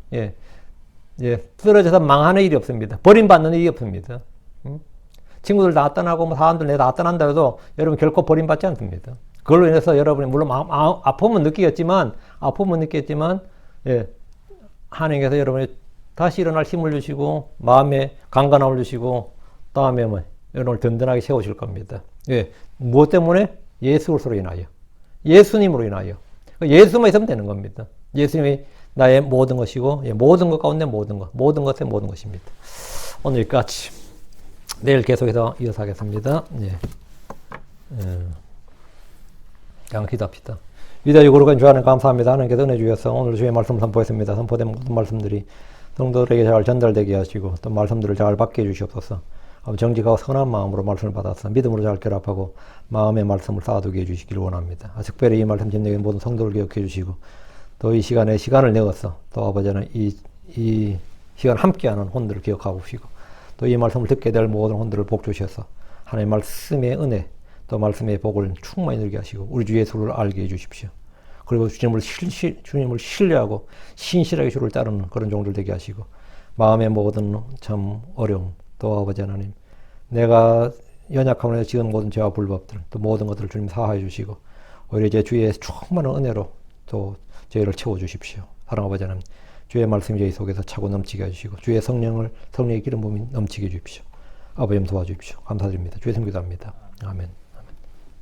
쓰러져서 망하는 일이 없습니다. 버림받는 일이 없습니다. 친구들 다 떠나고 사람들 내가 다 떠난다 해도 여러분 결코 버림받지 않습니다. 그걸로 인해서 여러분이 물론 아픔은 느끼겠지만 하나님께서 여러분이 다시 일어날 힘을 주시고 마음에 강건함을 주시고 다음에 여러분을 든든하게 세우실 겁니다. 무엇 때문에? 예수 그리스도로 인하여. 예수님으로 인하여. 예수만 있으면 되는 겁니다. 예수님이 나의 모든 것이고 모든 것 가운데 모든 것의 모든 것입니다. 오늘 여기까지. 내일 계속해서 이어서 하겠습니다. 그냥 기도합시다. 위대하고 거룩한 주 하나님 감사합니다. 하나님께서 은혜 주셔서 오늘 주의 말씀 선포했습니다. 선포된 모든 말씀들이 성도들에게 잘 전달되게 하시고 또 말씀들을 잘 받게 해주시옵소서. 정직하고 선한 마음으로 말씀을 받아서 믿음으로 잘 결합하고 마음의 말씀을 쌓아두게 해주시기를 원합니다. 특별히 이 말씀 집중적인 모든 성도를 기억해 주시고 또 이 시간에 시간을 내어서 또 아버지는 이 시간 함께하는 혼들을 기억하고 계시고 또 이 말씀을 듣게 될 모든 혼들을 복 주셔서 하나님의 말씀의 은혜 또 말씀의 복을 충만히 누리게 하시고 우리 주 예수를 알게 해주십시오. 그리고 주님을 신뢰하고 신실하게 주를 따르는 그런 종들 되게 하시고 마음의 모든 참 어려움 또 아버지 하나님 내가 연약함으로 지은 모든 죄와 불법들 또 모든 것들을 주님 사하여 주시고 오히려 이제 주의 충만한 은혜로 또 저희를 채워주십시오. 사랑 아버지 하나님 주의 말씀이 저희 속에서 차고 넘치게 해주시고 주의 성령의 기름 부음이 넘치게 해주십시오. 아버지 좀 도와주십시오. 감사드립니다. 주의 성기도합니다. 아멘.